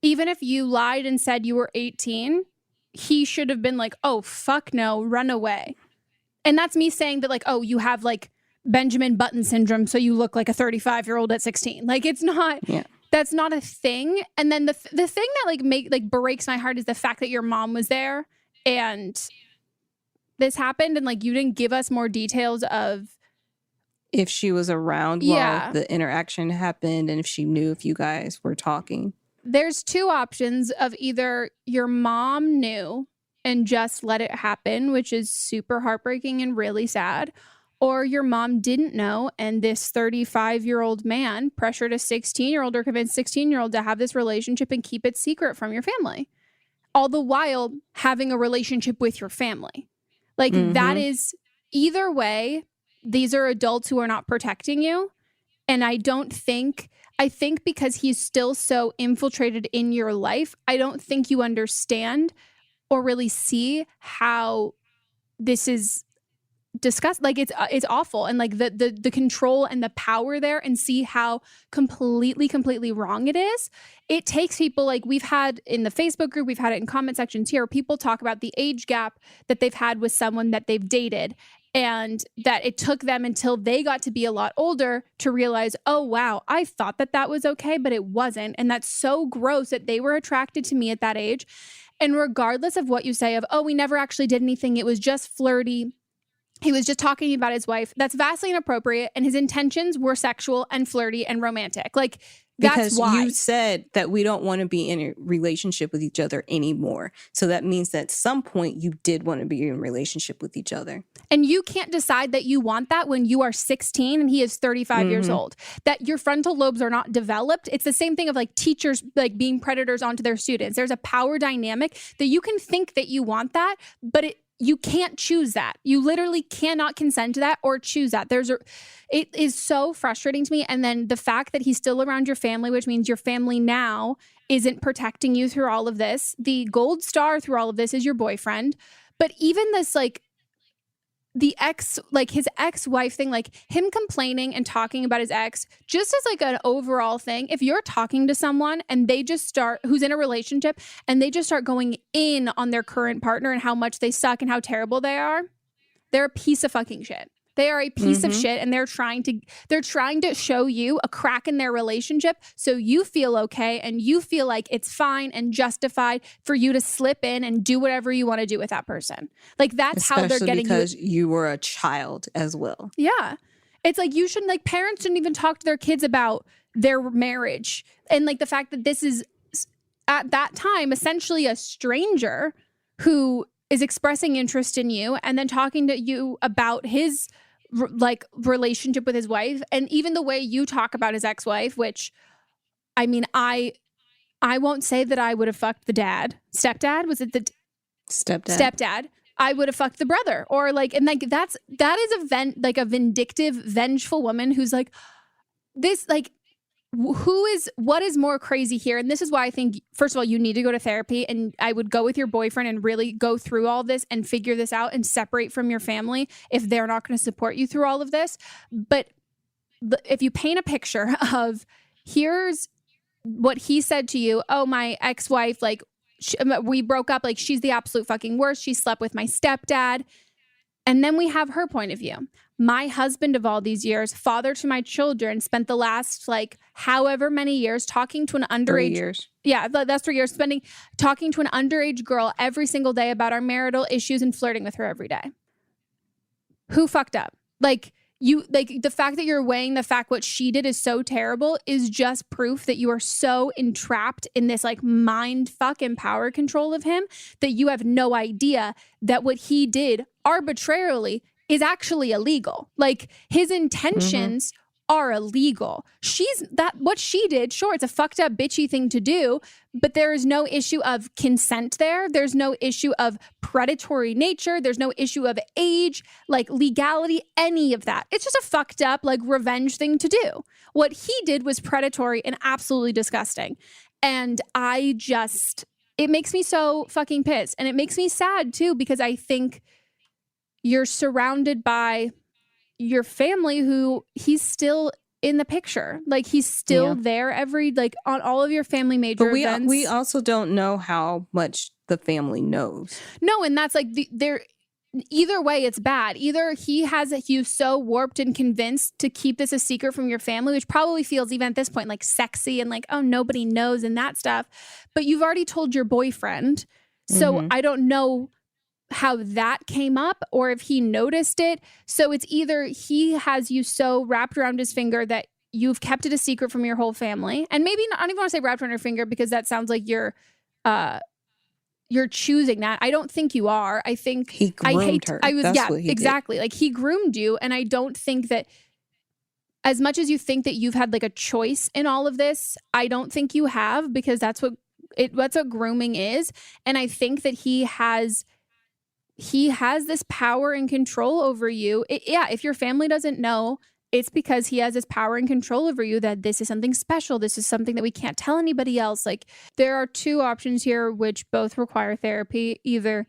even if you lied and said you were 18, he should have been like, oh, fuck no, run away. And that's me saying that, like, oh, you have like Benjamin Button syndrome, so you look like a 35-year-old at 16. Like, it's not, that's not a thing. And then the thing that breaks my heart is the fact that your mom was there and this happened, and like you didn't give us more details of if she was around while the interaction happened and if she knew if you guys were talking. There's 2 options of either your mom knew and just let it happen, which is super heartbreaking and really sad, or your mom didn't know and this 35-year-old man pressured a 16-year-old or convinced 16-year-old to have this relationship and keep it secret from your family, all the while having a relationship with your family. Like, that is, either way, these are adults who are not protecting you. And I think because he's still so infiltrated in your life, I don't think you understand or really see how this is discussed. Like, it's awful. And like the control and the power there, and see how completely wrong it is. It takes people, like we've had in the Facebook group, we've had it in comment sections here, people talk about the age gap that they've had with someone that they've dated. And that it took them until they got to be a lot older to realize, oh, wow, I thought that was okay, but it wasn't. And that's so gross that they were attracted to me at that age. And regardless of what you say of, oh, we never actually did anything, it was just flirty, he was just talking about his wife, that's vastly inappropriate. And his intentions were sexual and flirty and romantic. Like, that's because why. You said that we don't want to be in a relationship with each other anymore. So that means that at some point you did want to be in a relationship with each other. And you can't decide that you want that when you are 16 and he is 35 years old. That your frontal lobes are not developed. It's the same thing of like teachers like being predators onto their students. There's a power dynamic that you can think that you want that, but you can't choose that. You literally cannot consent to that or choose that. It is so frustrating to me. And then the fact that he's still around your family, which means your family now isn't protecting you through all of this. The gold star through all of this is your boyfriend. But even this, like, the ex, like his ex-wife thing, like him complaining and talking about his ex, just as like an overall thing. If you're talking to someone and they just start, who's in a relationship, and they just start going in on their current partner and how much they suck and how terrible they are, they're a piece of fucking shit. They are a piece of shit, and they're trying to show you a crack in their relationship so you feel okay and you feel like it's fine and justified for you to slip in and do whatever you want to do with that person. Like, that's how they're getting because you were a child as well. Yeah. It's like you shouldn't, like, parents shouldn't even talk to their kids about their marriage. And like the fact that this is at that time essentially a stranger who is expressing interest in you and then talking to you about his like relationship with his wife, and even the way you talk about his ex-wife, which, I mean, I won't say that I would have fucked the stepdad. Was it the stepdad? I would have fucked the brother, or like, and like that is a vindictive, vengeful woman who's like this, like, what is more crazy here? And this is why I think, first of all, you need to go to therapy, and I would go with your boyfriend and really go through all this and figure this out and separate from your family if they're not going to support you through all of this. But if you paint a picture of, here's what he said to you, oh, my ex-wife, like, we broke up, like, she's the absolute fucking worst, she slept with my stepdad. And then we have her point of view. My husband of all these years, father to my children, spent the last like however many years talking to an underage. 3 years. Yeah, that's 3 years talking to an underage girl every single day about our marital issues and flirting with her every day. Who fucked up? Like, you, like, the fact that you're weighing the fact what she did is so terrible is just proof that you are so entrapped in this like mind fuck and power control of him that you have no idea that what he did arbitrarily is actually illegal. Like, his intentions are illegal. What she did, sure, it's a fucked up bitchy thing to do, but there is no issue of consent there. There's no issue of predatory nature. There's no issue of age, like legality, any of that. It's just a fucked up, like, revenge thing to do. What he did was predatory and absolutely disgusting. And it makes me so fucking pissed. And it makes me sad too, because I think you're surrounded by your family who he's still in the picture. Like, he's still there on all of your family major events. We also don't know how much the family knows. No, and that's like either way, it's bad. Either he has you so warped and convinced to keep this a secret from your family, which probably feels even at this point like sexy and like, oh, nobody knows and that stuff. But you've already told your boyfriend. So I don't know how that came up or if he noticed it. So it's either he has you so wrapped around his finger that you've kept it a secret from your whole family. And maybe not, I don't even want to say wrapped around your finger, because that sounds like you're choosing that. I don't think you are. I think he groomed her. That's what he exactly. Like, he groomed you. And I don't think that, as much as you think that you've had like a choice in all of this, I don't think you have, because that's what grooming is. And I think that he has this power and control over you. If your family doesn't know, it's because he has this power and control over you, that this is something special. This is something that we can't tell anybody else. Like, there are two options here, which both require therapy. Either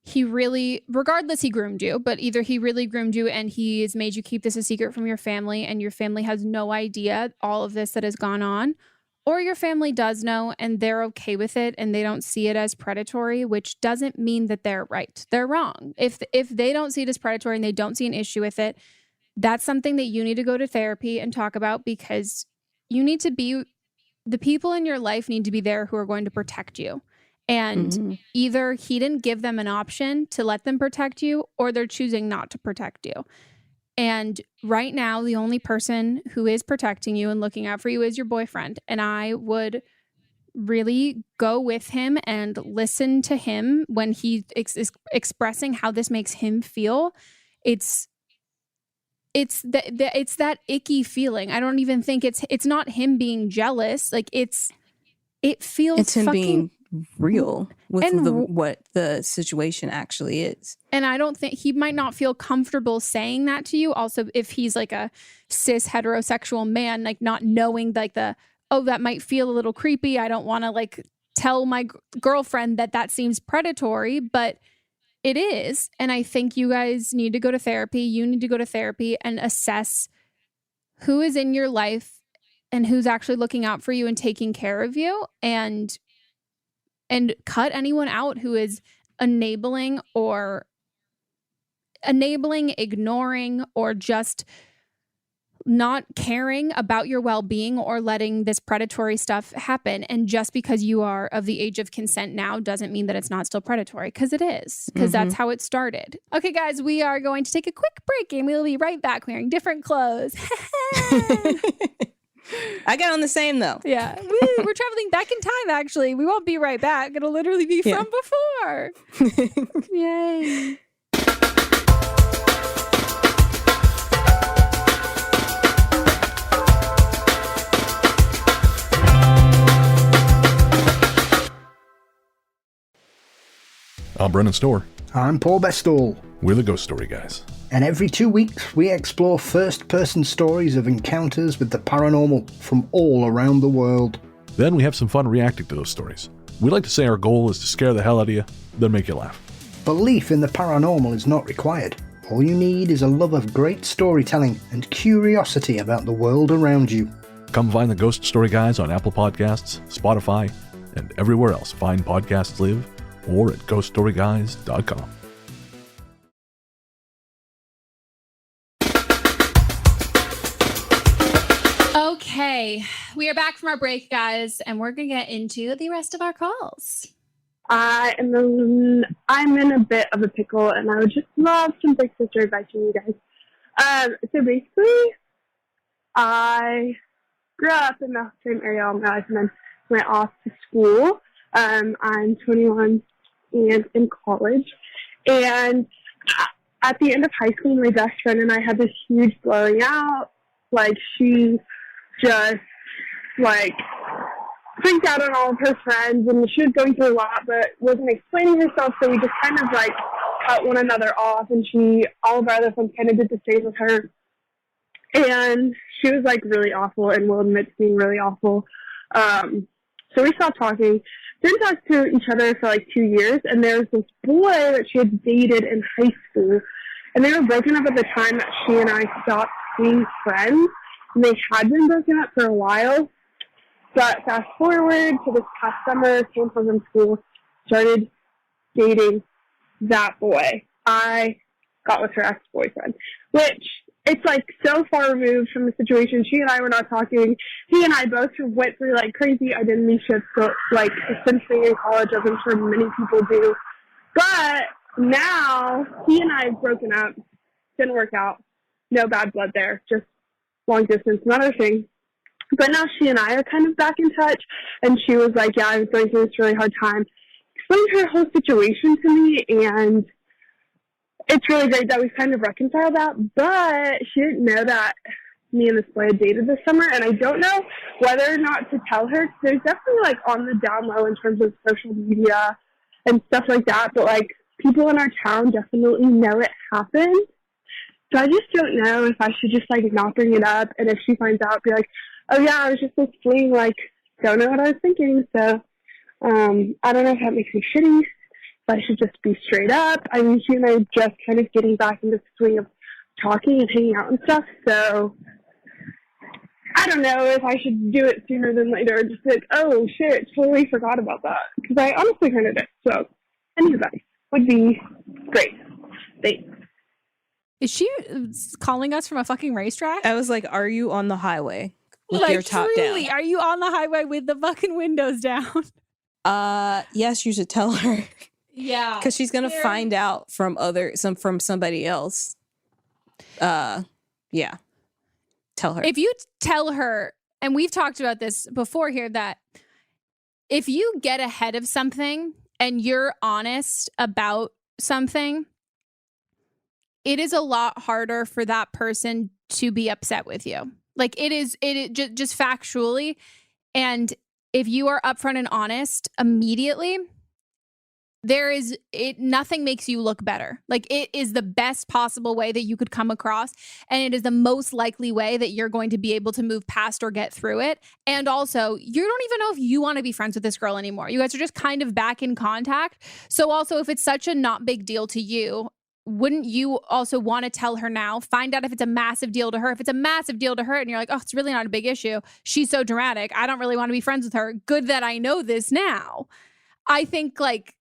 he groomed you, but either he really groomed you and he has made you keep this a secret from your family and your family has no idea all of this that has gone on, or your family does know and they're okay with it and they don't see it as predatory, which doesn't mean that they're right. They're wrong. If they don't see it as predatory and they don't see an issue with it, that's something that you need to go to therapy and talk about, because you need to be, the people in your life need to be there who are going to protect you. And either he didn't give them an option to let them protect you, or they're choosing not to protect you. And right now, the only person who is protecting you and looking out for you is your boyfriend. And I would really go with him and listen to him when he is expressing how this makes him feel. It's that icky feeling. I don't even think it's not him being jealous. Like it feels it's him fucking being real with what the situation actually is. And I don't think he might not feel comfortable saying that to you. Also, if he's like a cis heterosexual man, like not knowing like that might feel a little creepy. I don't want to like tell my girlfriend that seems predatory, but it is. And I think you guys need to go to therapy. You need to go to therapy and assess who is in your life and who's actually looking out for you and taking care of you, and cut anyone out who is enabling, ignoring, or just not caring about your well-being or letting this predatory stuff happen. And just because you are of the age of consent now doesn't mean that it's not still predatory, because it is, because that's how it started. Okay, guys, we are going to take a quick break and we'll be right back wearing different clothes. I got on the same though. Yeah. We're traveling back in time, actually. We won't be right back. It'll literally be from before. Yay. I'm Brennan Storr. I'm Paul Bestall. We're the Ghost Story Guys. And every 2 weeks, we explore first-person stories of encounters with the paranormal from all around the world. Then we have some fun reacting to those stories. We like to say our goal is to scare the hell out of you, then make you laugh. Belief in the paranormal is not required. All you need is a love of great storytelling and curiosity about the world around you. Come find the Ghost Story Guys on Apple Podcasts, Spotify, and everywhere else fine podcasts live, or at ghoststoryguys.com. Okay, we are back from our break, guys, and we're going to get into the rest of our calls. I'm in a bit of a pickle, and I would just love some big sister advice from you guys. So basically, I grew up in the same area all my life, and then went off to school. I'm 21 and in college, and at the end of high school, my best friend and I had this huge blowing out. Like, she just, like, freaked out on all of her friends, and she was going through a lot, but wasn't explaining herself, so we just kind of, like, cut one another off, and all of our other friends kind of did the same with her, and she was, like, really awful, and will admit to being really awful. So we stopped talking, didn't talk to each other for, like, 2 years, and there was this boy that she had dated in high school, and they were broken up at the time that she and I stopped being friends, and they had been broken up for a while. But fast forward to this past summer, came home from school, started dating that boy. I got with her ex-boyfriend, which it's like so far removed from the situation. She and I were not talking. He and I both went through like crazy identity shifts, so, like essentially in college, as I'm sure many people do. But now he and I have broken up. Didn't work out. No bad blood there. Just long distance, another thing. But now she and I are kind of back in touch, and she was like, yeah, I was going through this really hard time. Explained her whole situation to me, and it's really great that we've kind of reconciled that, but she didn't know that me and this boy had dated this summer, and I don't know whether or not to tell her. There's definitely, like, on the down low in terms of social media and stuff like that, but, like, people in our town definitely know it happened. So I just don't know if I should just, like, not bring it up, and if she finds out, be like, oh, yeah, I was just this fling, like, don't know what I was thinking. So I don't know if that makes me shitty, but I should just be straight up. I mean, she and I are just kind of getting back into the swing of talking and hanging out and stuff. So I don't know if I should do it sooner than later. Just like, oh shit, totally forgot about that. Because I honestly kind of did. So, any advice would be great. Thanks. Is she calling us from a fucking racetrack? I was like, are you on the highway with like, your top truly, down? are you on the highway with the fucking windows down? Yes, you should tell her. Yeah. Because she's going to find out from somebody else. Yeah. Tell her. If you tell her, and we've talked about this before here, that if you get ahead of something and you're honest about something, it is a lot harder for that person to be upset with you. Like it is just factually. And if you are upfront and honest immediately, nothing makes you look better. Like it is the best possible way that you could come across. And it is the most likely way that you're going to be able to move past or get through it. And also, you don't even know if you want to be friends with this girl anymore. You guys are just kind of back in contact. So also, if it's such a not big deal to you, wouldn't you also want to tell her now? Find out if it's a massive deal to her. If it's a massive deal to her and you're like, oh, it's really not a big issue. She's so dramatic. I don't really want to be friends with her. Good that I know this now. I think like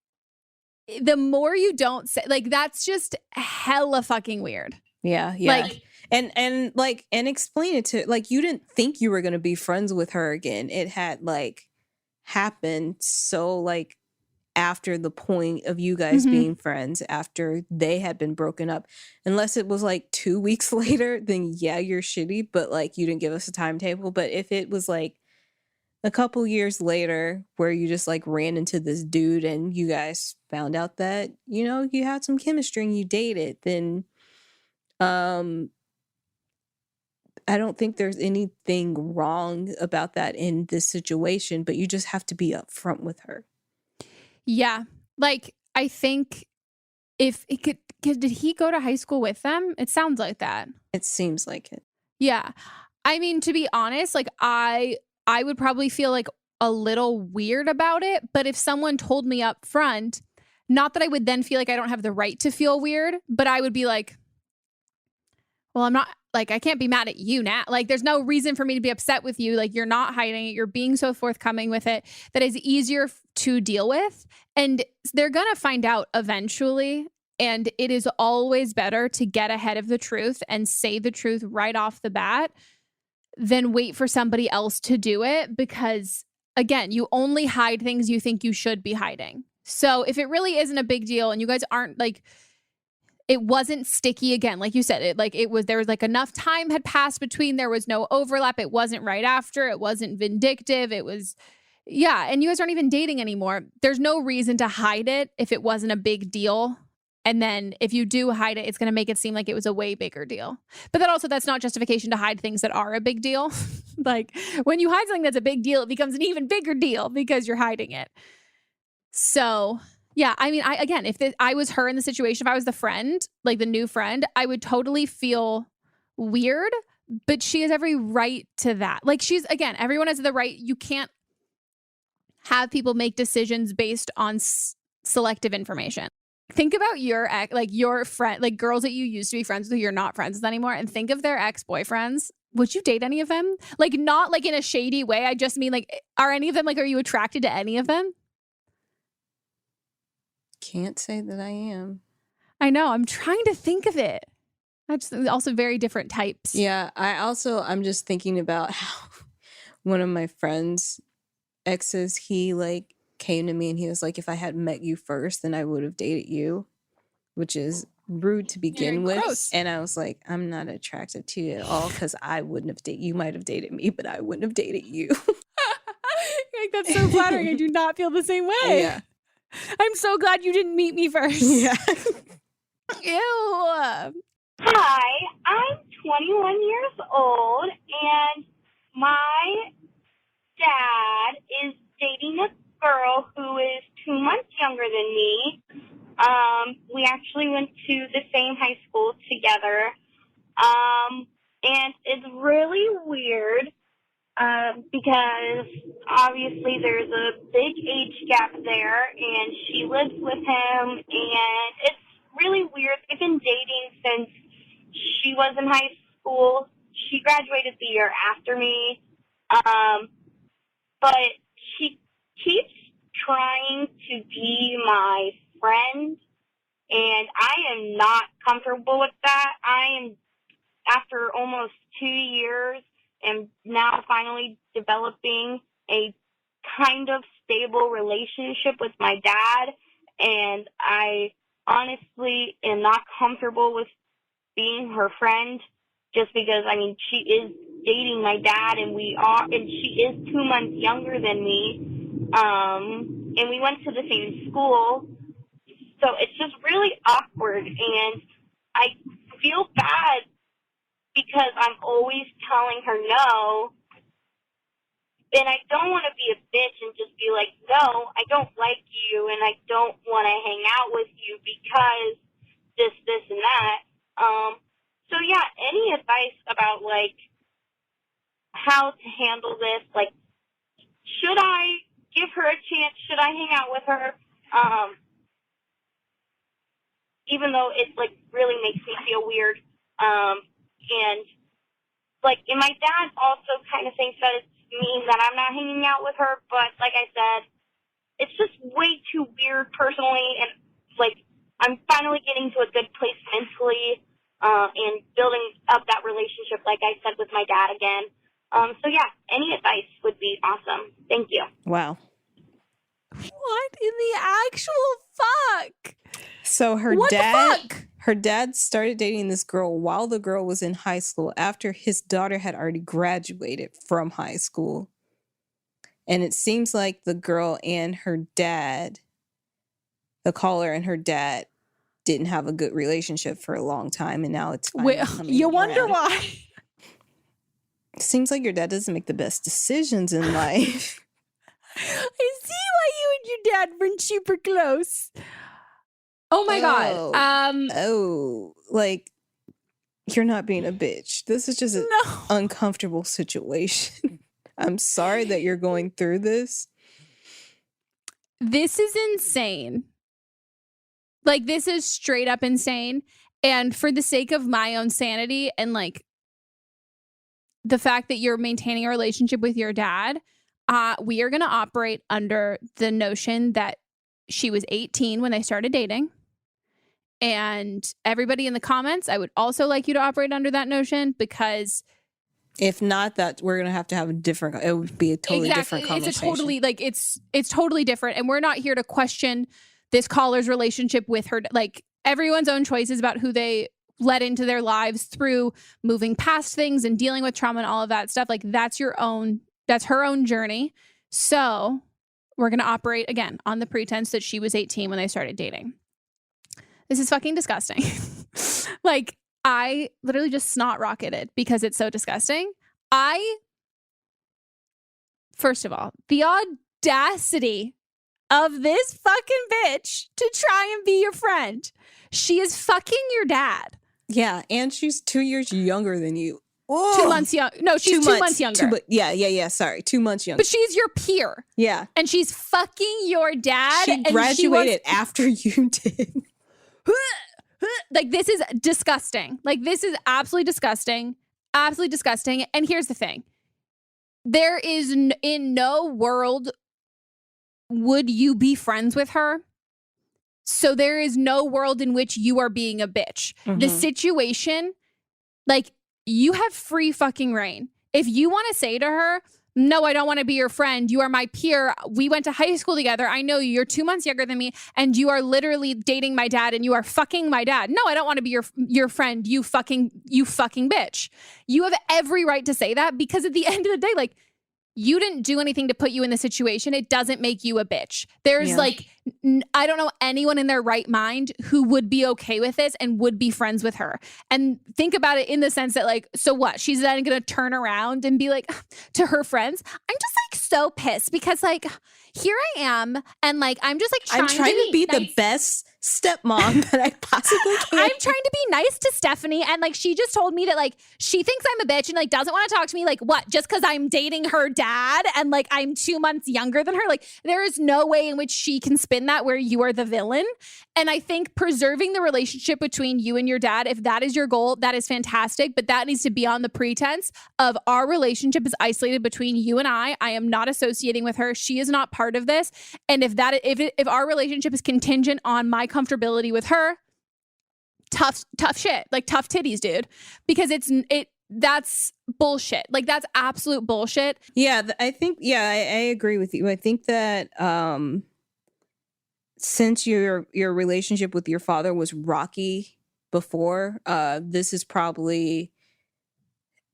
the more you don't say, like, that's just hella fucking weird. Yeah. Like, and explain it to, like, you didn't think you were going to be friends with her again. It had like happened. So like, after the point of you guys being friends, after they had been broken up, unless it was like 2 weeks later, then yeah, you're shitty, but like you didn't give us a timetable. But if it was like a couple years later where you just like ran into this dude and you guys found out that, you know, you had some chemistry and you dated, then I don't think there's anything wrong about that in this situation, but you just have to be upfront with her. Yeah. Like, I think if it could, did he go to high school with them? It sounds like that. It seems like it. Yeah. I mean, to be honest, like I would probably feel like a little weird about it. But if someone told me up front, not that I would then feel like I don't have the right to feel weird, but I would be like, well, I'm not, like, I can't be mad at you now. Like, there's no reason for me to be upset with you. Like, you're not hiding it. You're being so forthcoming with it that is easier to deal with. And they're going to find out eventually. And it is always better to get ahead of the truth and say the truth right off the bat than wait for somebody else to do it. Because, again, you only hide things you think you should be hiding. So if it really isn't a big deal and you guys aren't like, it wasn't sticky again, like you said, there was like enough time had passed between, there was no overlap, it wasn't right after, it wasn't vindictive, it was, yeah, and you guys aren't even dating anymore. There's no reason to hide it if it wasn't a big deal. And then if you do hide it, it's going to make it seem like it was a way bigger deal. But that's not justification to hide things that are a big deal. Like when you hide something that's a big deal, it becomes an even bigger deal because you're hiding it. So yeah, I mean, if I was her in the situation, if I was the friend, like the new friend, I would totally feel weird, but she has every right to that. Like everyone has the right. You can't have people make decisions based on selective information. Think about your ex, like your friend, like girls that you used to be friends with who you're not friends with anymore, and think of their ex-boyfriends. Would you date any of them? Like not like in a shady way. I just mean like, are any of them like, are you attracted to any of them? Can't say that I am. I know. I'm trying to think of it. That's also very different types. Yeah. I'm just thinking about how one of my friends' exes, he like came to me and he was like, if I had met you first, then I would have dated you, which is rude to begin with. Gross. And I was like, I'm not attracted to you at all because I wouldn't have dated you. Might have dated me, but I wouldn't have dated you. Like, that's so flattering. I do not feel the same way. Yeah. I'm so glad you didn't meet me first. Yeah. Ew. Hi, I'm 21 years old, and my dad is dating a girl who is 2 months younger than me. We actually went to the same high school together, and it's really weird. Because obviously there's a big age gap there, and she lives with him, and it's really weird. They've been dating since she was in high school. she graduated the year after me. But she keeps trying to be my friend, and I am not comfortable with that. I am, after almost 2 years, am now finally developing a kind of stable relationship with my dad, and I honestly am not comfortable with being her friend just because, I mean, she is dating my dad, and she is 2 months younger than me, and we went to the same school, so it's just really awkward, and I feel bad because I'm always telling her no, and I don't want to be a bitch and just be like, no, I don't like you, and I don't want to hang out with you because this, and that. So yeah, any advice about, like, how to handle this? Like, should I give her a chance? Should I hang out with her? Even though it, like, really makes me feel weird. And, like, and my dad also kind of thinks that it means that I'm not hanging out with her, but like I said, it's just way too weird personally, and, like, I'm finally getting to a good place mentally, and building up that relationship, like I said, with my dad again. So yeah, any advice would be awesome. Thank you. Wow. What in the actual fuck? So her dad started dating this girl while the girl was in high school, after his daughter had already graduated from high school. And it seems like the girl and her dad, the caller and her dad, didn't have a good relationship for a long time, and now it's finally coming you wonder around. why. Seems like your dad doesn't make the best decisions in life. I see why you and your dad weren't super close. Oh my god. Like, you're not being a bitch. This is just an uncomfortable situation. I'm sorry that you're going through this. This is insane. Like, this is straight up insane. And for the sake of my own sanity and, like, the fact that you're maintaining a relationship with your dad, we are going to operate under the notion that she was 18 when they started dating. And everybody in the comments, I would also like you to operate under that notion, because if not, that we're going to have a different, it would be a totally different conversation. It's a totally, like, it's totally different. And we're not here to question this caller's relationship with her. Like, everyone's own choices about who they let into their lives through moving past things and dealing with trauma and all of that stuff. Like, that's her own journey. So we're going to operate again on the pretense that she was 18 when they started dating. This is fucking disgusting. Like, I literally just snot rocketed because it's so disgusting. First of all, the audacity of this fucking bitch to try and be your friend. She is fucking your dad. Yeah, and she's 2 years younger than you. Whoa. 2 months young. No, she's 2 months younger. Yeah. Sorry, 2 months younger. But she's your peer. Yeah. And she's fucking your dad. She graduated after you did. Like, this is disgusting. Like, this is absolutely disgusting. Absolutely disgusting. And here's the thing. There is in no world would you be friends with her. So there is no world in which you are being a bitch. Mm-hmm. The situation, like, you have free fucking reign. If you want to say to her, no, I don't want to be your friend. You are my peer. We went to high school together. I know you. You're 2 months younger than me, and you are literally dating my dad, and you are fucking my dad. No, I don't want to be your friend. You fucking bitch. You have every right to say that, because at the end of the day, like, you didn't do anything to put you in the situation. It doesn't make you a bitch. There's like, I don't know anyone in their right mind who would be okay with this and would be friends with her. And think about it in the sense that, like, so what? She's then going to turn around and be like to her friends, I'm just, like, so pissed because, like, here I am, and like I'm just like I'm trying to be nice. the best stepmom that I possibly can. I'm trying to be nice to Stephanie, and like she just told me that like she thinks I'm a bitch and like doesn't want to talk to me. Like what? Just because I'm dating her dad and like I'm 2 months younger than her? Like there is no way in which she can spin that where you are the villain. And I think preserving the relationship between you and your dad, if that is your goal, that is fantastic. But that needs to be on the pretense of our relationship is isolated between you and I. I am not associating with her. She is not part of this. And if our relationship is contingent on my comfortability with her, tough shit, like tough titties, dude, because that's bullshit. Like that's absolute bullshit. Yeah, I agree with you. I think that since your relationship with your father was rocky before, this is probably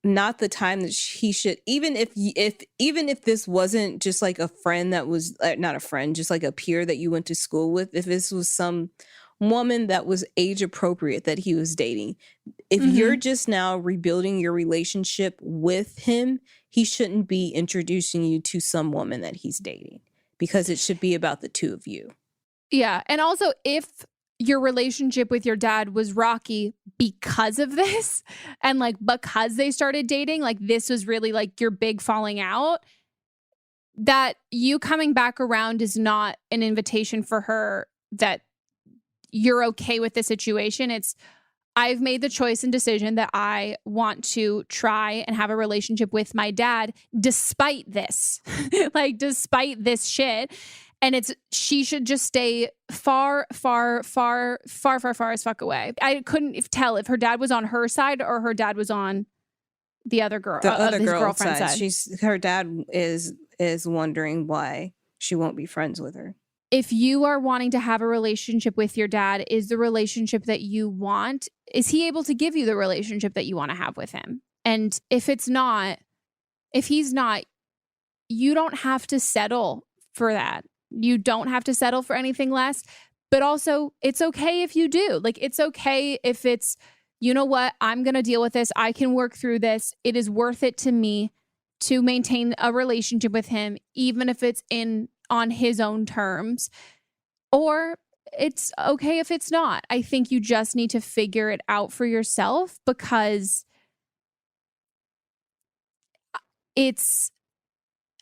not the time that he should, even if this wasn't just like a friend that was not a friend, just like a peer that you went to school with, if this was some woman that was age appropriate that he was dating, if you're just now rebuilding your relationship with him, he shouldn't be introducing you to some woman that he's dating, because it should be about the two of you. Yeah. And also, if your relationship with your dad was rocky because of this, and like because they started dating, like this was really like your big falling out, that you coming back around is not an invitation for her that you're okay with the situation. It's, I've made the choice and decision that I want to try and have a relationship with my dad despite this, like despite this shit. And she should just stay far as fuck away. I couldn't tell if her dad was on her side or her dad was on the other girl, The other his girl's girlfriend's side. Her dad is wondering why she won't be friends with her. If you are wanting to have a relationship with your dad, is the relationship that you want, is he able to give you the relationship that you want to have with him? And if he's not, you don't have to settle for that. You don't have to settle for anything less. But also, it's okay if you do. Like, it's okay if it's, you know what, I'm going to deal with this. I can work through this. It is worth it to me to maintain a relationship with him, even if it's on his own terms. Or it's okay if it's not. I think you just need to figure it out for yourself, because it's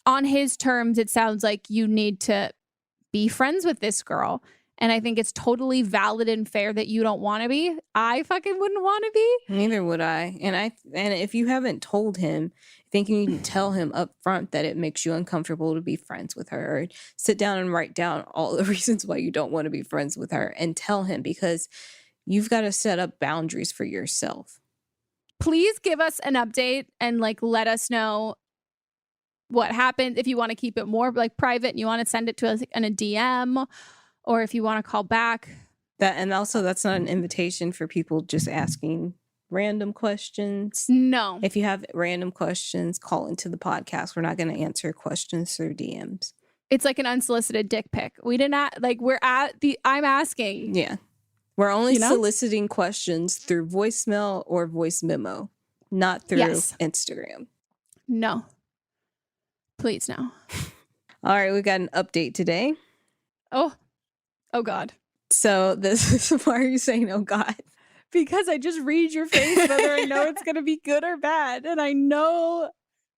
on his terms. It sounds like you need to be friends with this girl. And I think it's totally valid and fair that you don't want to be. I fucking wouldn't want to be. Neither would I. And if you haven't told him, I think you need to tell him up front that it makes you uncomfortable to be friends with her. Or sit down and write down all the reasons why you don't want to be friends with her and tell him, because you've got to set up boundaries for yourself. Please give us an update and like let us know what happened. If you want to keep it more like private and you want to send it to us in a DM, or if you want to call back. And also, that's not an invitation for people just asking random questions. No. If you have random questions, call into the podcast. We're not going to answer questions through DMs. It's like an unsolicited dick pic. We didn't I'm asking. Yeah. We're only soliciting questions through voicemail or voice memo, not through Instagram. No. Please, no. All right. We got an update today. Oh God. So why are you saying, oh God? Because I just read your face whether I know it's going to be good or bad. And I know,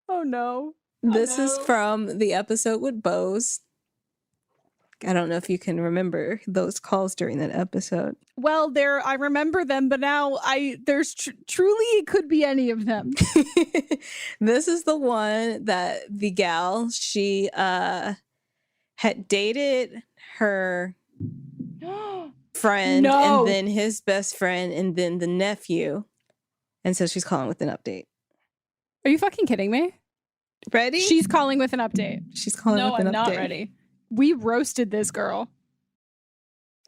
oh no. This is from the episode with Bose. I don't know if you can remember those calls during that episode. Well, I remember them, but now there's truly, it could be any of them. This is the one that the gal, she had dated her friend and then his best friend and then the nephew. And so she's calling with an update. Are you fucking kidding me? Ready? She's calling with an update. She's calling with an update. No, I'm not ready. We roasted this girl.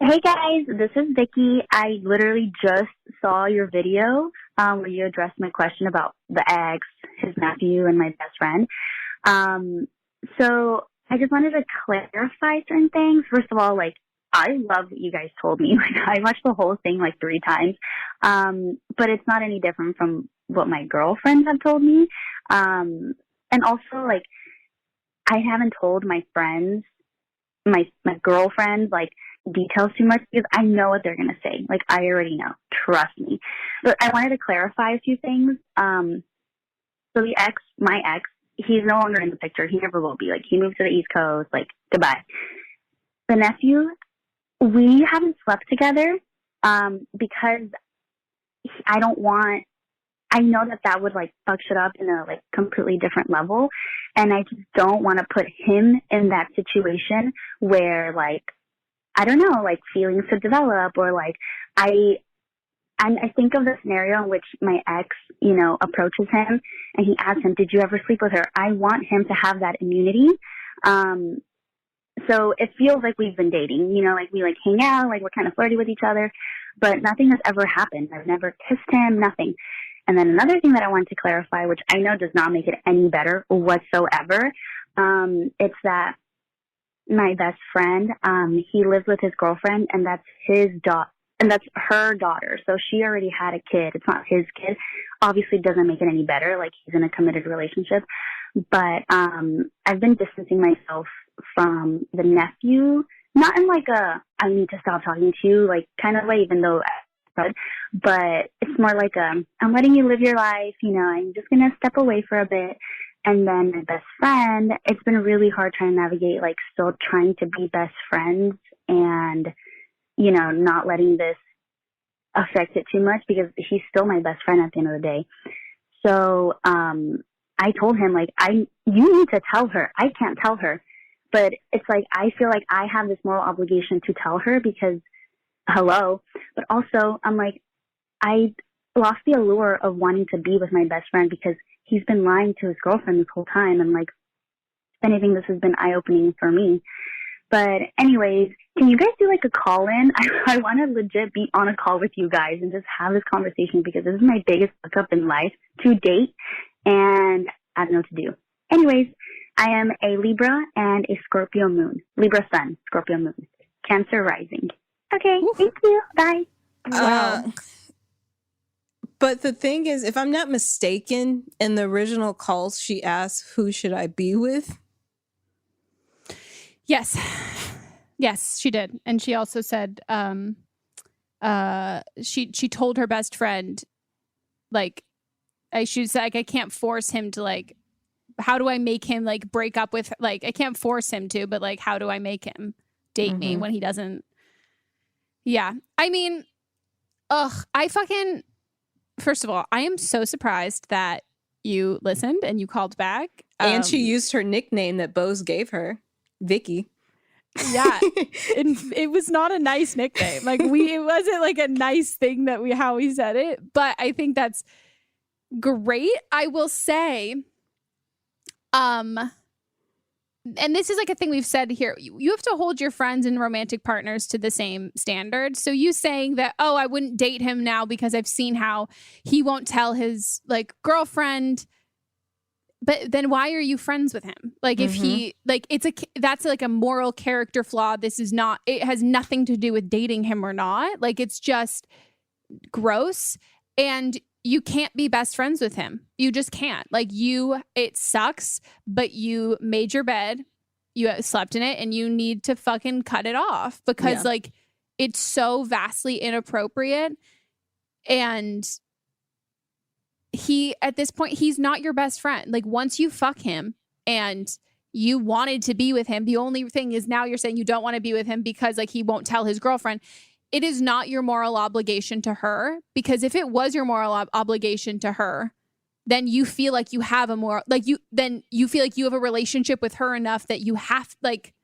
Hey guys, this is Vicky. I literally just saw your video where you addressed my question about the ex, his nephew, and my best friend. So I just wanted to clarify certain things. First of all, like, I love what you guys told me. Like, I watched the whole thing like 3 times. But it's not any different from what my girlfriends have told me. And also, like, I haven't told my friends my girlfriend like details too much because I know what they're gonna say. Like I already know. Trust me. But I wanted to clarify a few things. So my ex, he's no longer in the picture. He never will be. Like he moved to the East Coast. Like goodbye. The nephew, we haven't slept together because I know that would like fuck shit up in a like completely different level. And I just don't want to put him in that situation where like, I don't know, like feelings could develop or like I think of the scenario in which my ex, you know, approaches him and he asks him, did you ever sleep with her? I want him to have that immunity. So it feels like we've been dating, you know, like we like hang out, like we're kind of flirty with each other, but nothing has ever happened. I've never kissed him, nothing. And then another thing that I wanted to clarify, which I know does not make it any better whatsoever, it's that my best friend, he lives with his girlfriend and that's her daughter. So she already had a kid. It's not his kid. Obviously it doesn't make it any better. Like he's in a committed relationship, but, I've been distancing myself from the nephew, not in like I need to stop talking to you, like kind of way, even though but it's more like I'm letting you live your life, you know, I'm just going to step away for a bit. And then my best friend, it's been really hard trying to navigate, like still trying to be best friends and, you know, not letting this affect it too much because he's still my best friend at the end of the day. So, I told him like, you need to tell her. I can't tell her, but it's like, I feel like I have this moral obligation to tell her because hello, but also I'm like, I lost the allure of wanting to be with my best friend because he's been lying to his girlfriend this whole time. And like, if anything, this has been eye-opening for me. But anyways, can you guys do like a call-in? I want to legit be on a call with you guys and just have this conversation because this is my biggest hookup in life to date and I don't know what to do. Anyways, I am a Libra and a Scorpio moon. Libra sun, Scorpio moon. Cancer rising. Okay, thank you. Bye. Wow. But the thing is, if I'm not mistaken, in the original calls, she asked, who should I be with? Yes. Yes, she did. And she also said she told her best friend, like, she's like, I can't force him to, like, how do I make him, like, break up with, like, I can't force him to, but, like, how do I make him date me when he doesn't? Yeah. I mean, first of all, I am so surprised that you listened and you called back. And she used her nickname that Bose gave her, Vicky. Yeah. It was not a nice nickname. Like it wasn't like a nice thing that how we said it, but I think that's great. I will say, and this is like a thing we've said here. You have to hold your friends and romantic partners to the same standard. So you saying that, oh, I wouldn't date him now because I've seen how he won't tell his like girlfriend. But then why are you friends with him? Like if he like that's like a moral character flaw. This is not, it has nothing to do with dating him or not. Like it's just gross. And you can't be best friends with him. You just can't. Like it sucks, but you made your bed, you slept in it, and you need to fucking cut it off because like it's so vastly inappropriate. And at this point, he's not your best friend. Like once you fuck him and you wanted to be with him, the only thing is now you're saying you don't want to be with him because like he won't tell his girlfriend. It is not your moral obligation to her, because if it was your moral obligation to her, then you feel like you have a moral, like then you feel like you have a relationship with her enough that you have, like,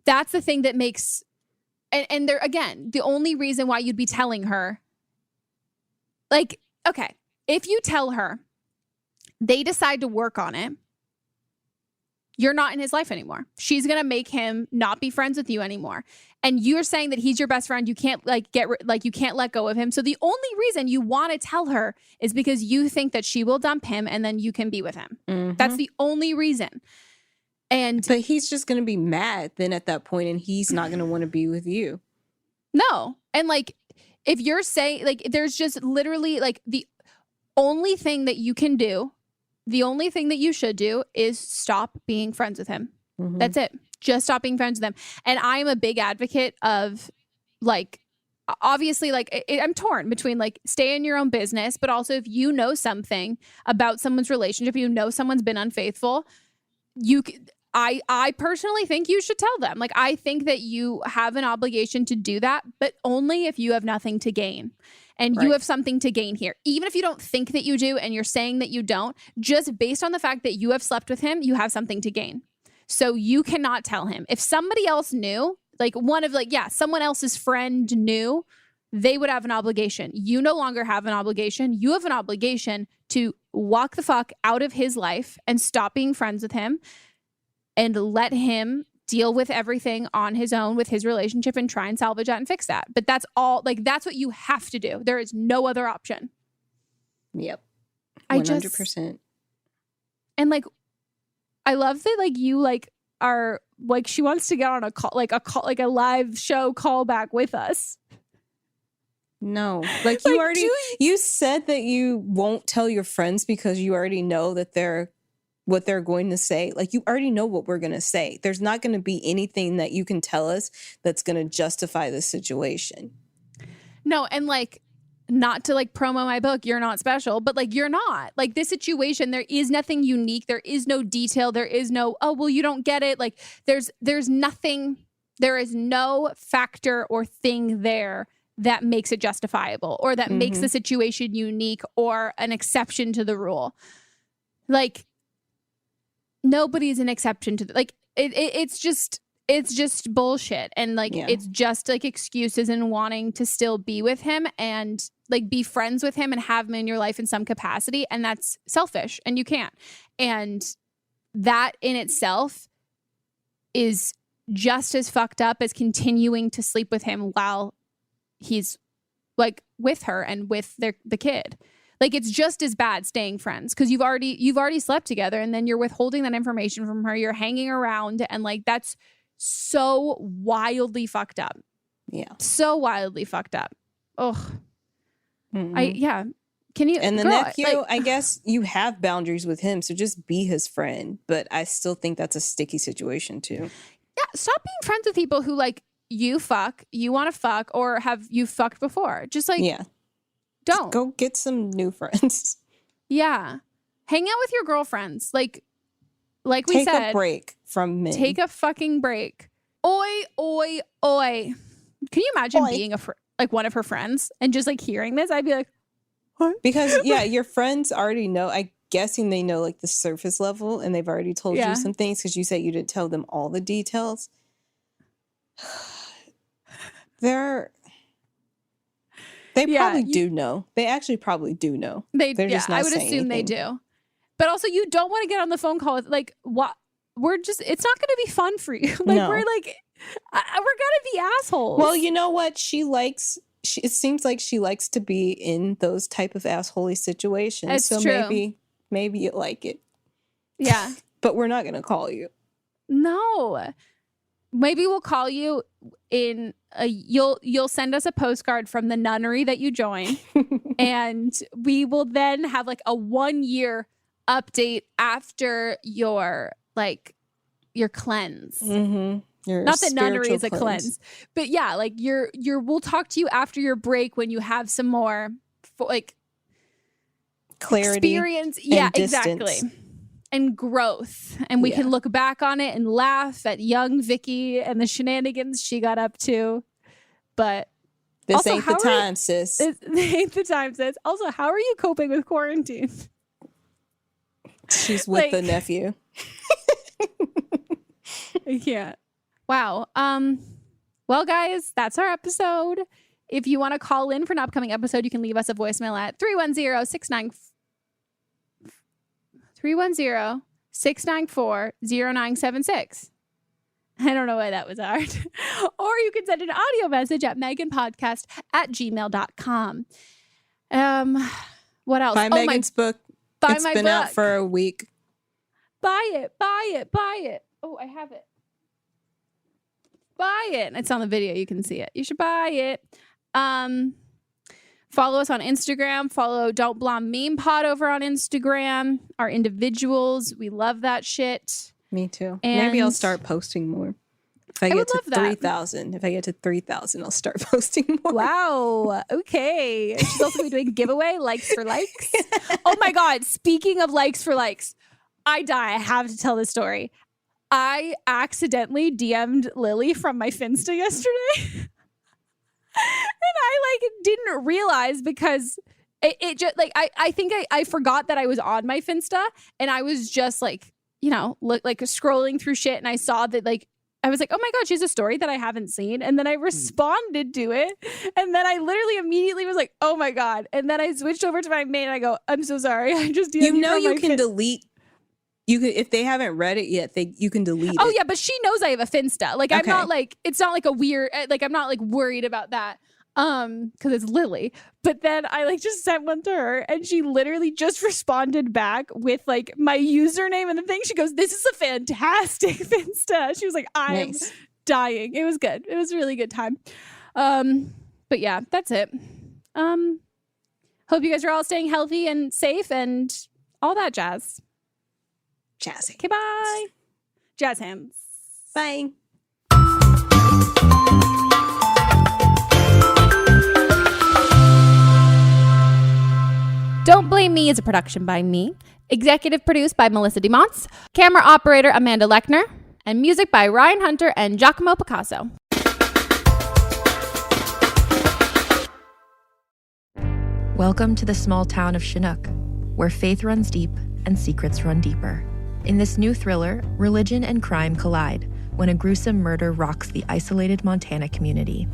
that's the thing that makes, and there, again, the only reason why you'd be telling her, like, okay, if you tell her, they decide to work on it, you're not in his life anymore. She's going to make him not be friends with you anymore. And you're saying that he's your best friend. You can't you can't let go of him. So the only reason you want to tell her is because you think that she will dump him and then you can be with him. That's the only reason. But he's just going to be mad then at that point, and he's not going to want to be with you. No. And like, if you're saying, like, there's just literally like the only thing that you can do, the only thing that you should do is stop being friends with him. That's it. Just stop being friends with them. And I'm a big advocate of like, obviously, like I'm torn between like stay in your own business, but also if you know something about someone's relationship, you know someone's been unfaithful, I personally think you should tell them. Like, I think that you have an obligation to do that, but only if you have nothing to gain. And you have something to gain here. Even if you don't think that you do and you're saying that you don't, just based on the fact that you have slept with him, you have something to gain. So you cannot tell him. If somebody else knew, like someone else's friend knew, they would have an obligation. You no longer have an obligation. You have an obligation to walk the fuck out of his life and stop being friends with him and let him deal with everything on his own with his relationship and try and salvage that and fix that. But that's all, like, that's what you have to do. There is no other option. Yep. 100%. And like, I love that, like, you like are like, she wants to get on a call, like a live show callback with us. No, like you already, you said that you won't tell your friends because you already know that what they're going to say. Like, you already know what we're going to say. There's not going to be anything that you can tell us that's going to justify the situation. No. And like, not to like promo my book, You're Not Special, but like, you're not. Like, this situation, there is nothing unique. There is no detail. There is no, oh, well, you don't get it. Like, there's nothing, there is no factor or thing there that makes it justifiable or that makes the situation unique or an exception to the rule. Like, nobody's an exception to like it's just bullshit. And like, it's just like excuses and wanting to still be with him and like be friends with him and have him in your life in some capacity. And that's selfish and you can't. And that in itself is just as fucked up as continuing to sleep with him while he's like with her and with the kid. Like, it's just as bad staying friends because you've already slept together and then you're withholding that information from her. You're hanging around and like, that's so wildly fucked up. Yeah. So wildly fucked up. Ugh. Can you, and the nephew, like, I guess you have boundaries with him. So just be his friend. But I still think that's a sticky situation too. Yeah. Stop being friends with people who like you want to fuck or have you fucked before. Just like, don't. Just go get some new friends. Yeah. Hang out with your girlfriends. Like we said. Take a break from men. Take a fucking break. Oi, oi, oi. Can you imagine being like one of her friends and just like hearing this? I'd be like, what? Because your friends already know. I'm guessing they know like the surface level and they've already told you some things because you said you didn't tell them all the details. They probably do know. They actually probably do know. They're just not I would assume they do. But also, you don't want to get on the phone call with like what it's not going to be fun for you. Like, we're like, we're gonna be assholes. Well, you know what? It seems like she likes to be in those type of assholey situations. It's so true. maybe you like it. Yeah. But we're not gonna call you. No. Maybe we'll call you in you'll send us a postcard from the nunnery that you join and we will then have like a 1-year update after your cleanse. Not that nunnery is a cleanse, but yeah, like we'll talk to you after your break when you have some more like clarity, experience. And exactly. And growth. And we can look back on it and laugh at young Vicky and the shenanigans she got up to. But this also, ain't the time, sis. This ain't the time, sis. Also, how are you coping with quarantine? She's with the nephew. I can't. Wow. Well, guys, that's our episode. If you want to call in for an upcoming episode, you can leave us a voicemail at 310-694-0976. I don't know why that was hard. Or you can send an audio message at meganpodcast@gmail.com. What else? Buy Megan's book. It's been out for a week. Buy it. Oh, I have it. Buy it. It's on the video. You can see it. You should buy it. Follow us on Instagram. Follow Don't Blonde Meme Pod over on Instagram. Our individuals. We love that shit. Me too. And maybe I'll start posting more. If I get to 3,000, I'll start posting more. Wow. Okay. She's also going to be doing a giveaway, likes for likes. Oh my God. Speaking of likes for likes, I have to tell this story. I accidentally DM'd Lily from my Finsta yesterday. And I didn't realize because it just I think I forgot that I was on my Finsta, and I was just scrolling through shit, and I saw that I was like, oh my God, she has a story that I haven't seen. And then I responded to it. And then I literally immediately was like, oh my God. And then I switched over to my main and I go, I'm so sorry. I just DM'd you can delete. You can, if they haven't read it yet, you can delete it. Oh yeah, but she knows I have a Finsta. Like I'm not it's not like a weird, I'm not worried about that. Because it's Lily. But then I just sent one to her, and she literally just responded back with my username and the thing. She goes, "This is a fantastic Finsta." She was like, "I'm dying." It was good. It was a really good time. But yeah, that's it. Hope you guys are all staying healthy and safe and all that jazz. Jazzy. Okay, bye. Jazz hands. Bye. Don't Blame Me is a production by me, executive produced by Melissa DeMonts, camera operator Amanda Lechner, and music by Ryan Hunter and Giacomo Picasso. Welcome to the small town of Chinook, where faith runs deep and secrets run deeper. In this new thriller, religion and crime collide when a gruesome murder rocks the isolated Montana community.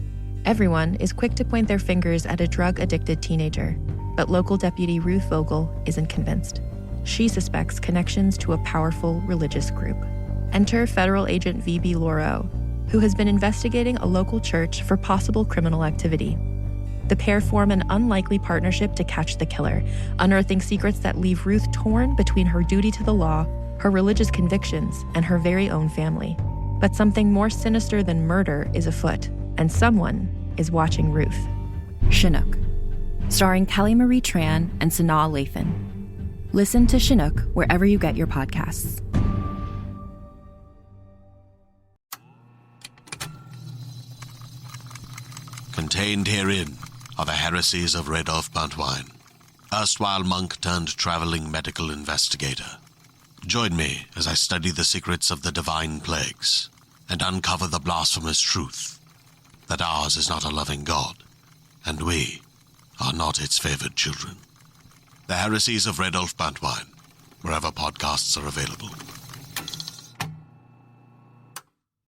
Everyone is quick to point their fingers at a drug-addicted teenager, but local deputy Ruth Vogel isn't convinced. She suspects connections to a powerful religious group. Enter federal agent V.B. Laureau, who has been investigating a local church for possible criminal activity. The pair form an unlikely partnership to catch the killer, unearthing secrets that leave Ruth torn between her duty to the law, her religious convictions, and her very own family. But something more sinister than murder is afoot, and someone is watching Ruth. Chinook, starring Kelly Marie Tran and Sanaa Lathan. Listen to Chinook wherever you get your podcasts. Contained herein are the heresies of Radolf Buntwine, erstwhile monk turned traveling medical investigator. Join me as I study the secrets of the divine plagues and uncover the blasphemous truth that ours is not a loving God, and we are not its favored children. The heresies of Radolf Buntwine, wherever podcasts are available.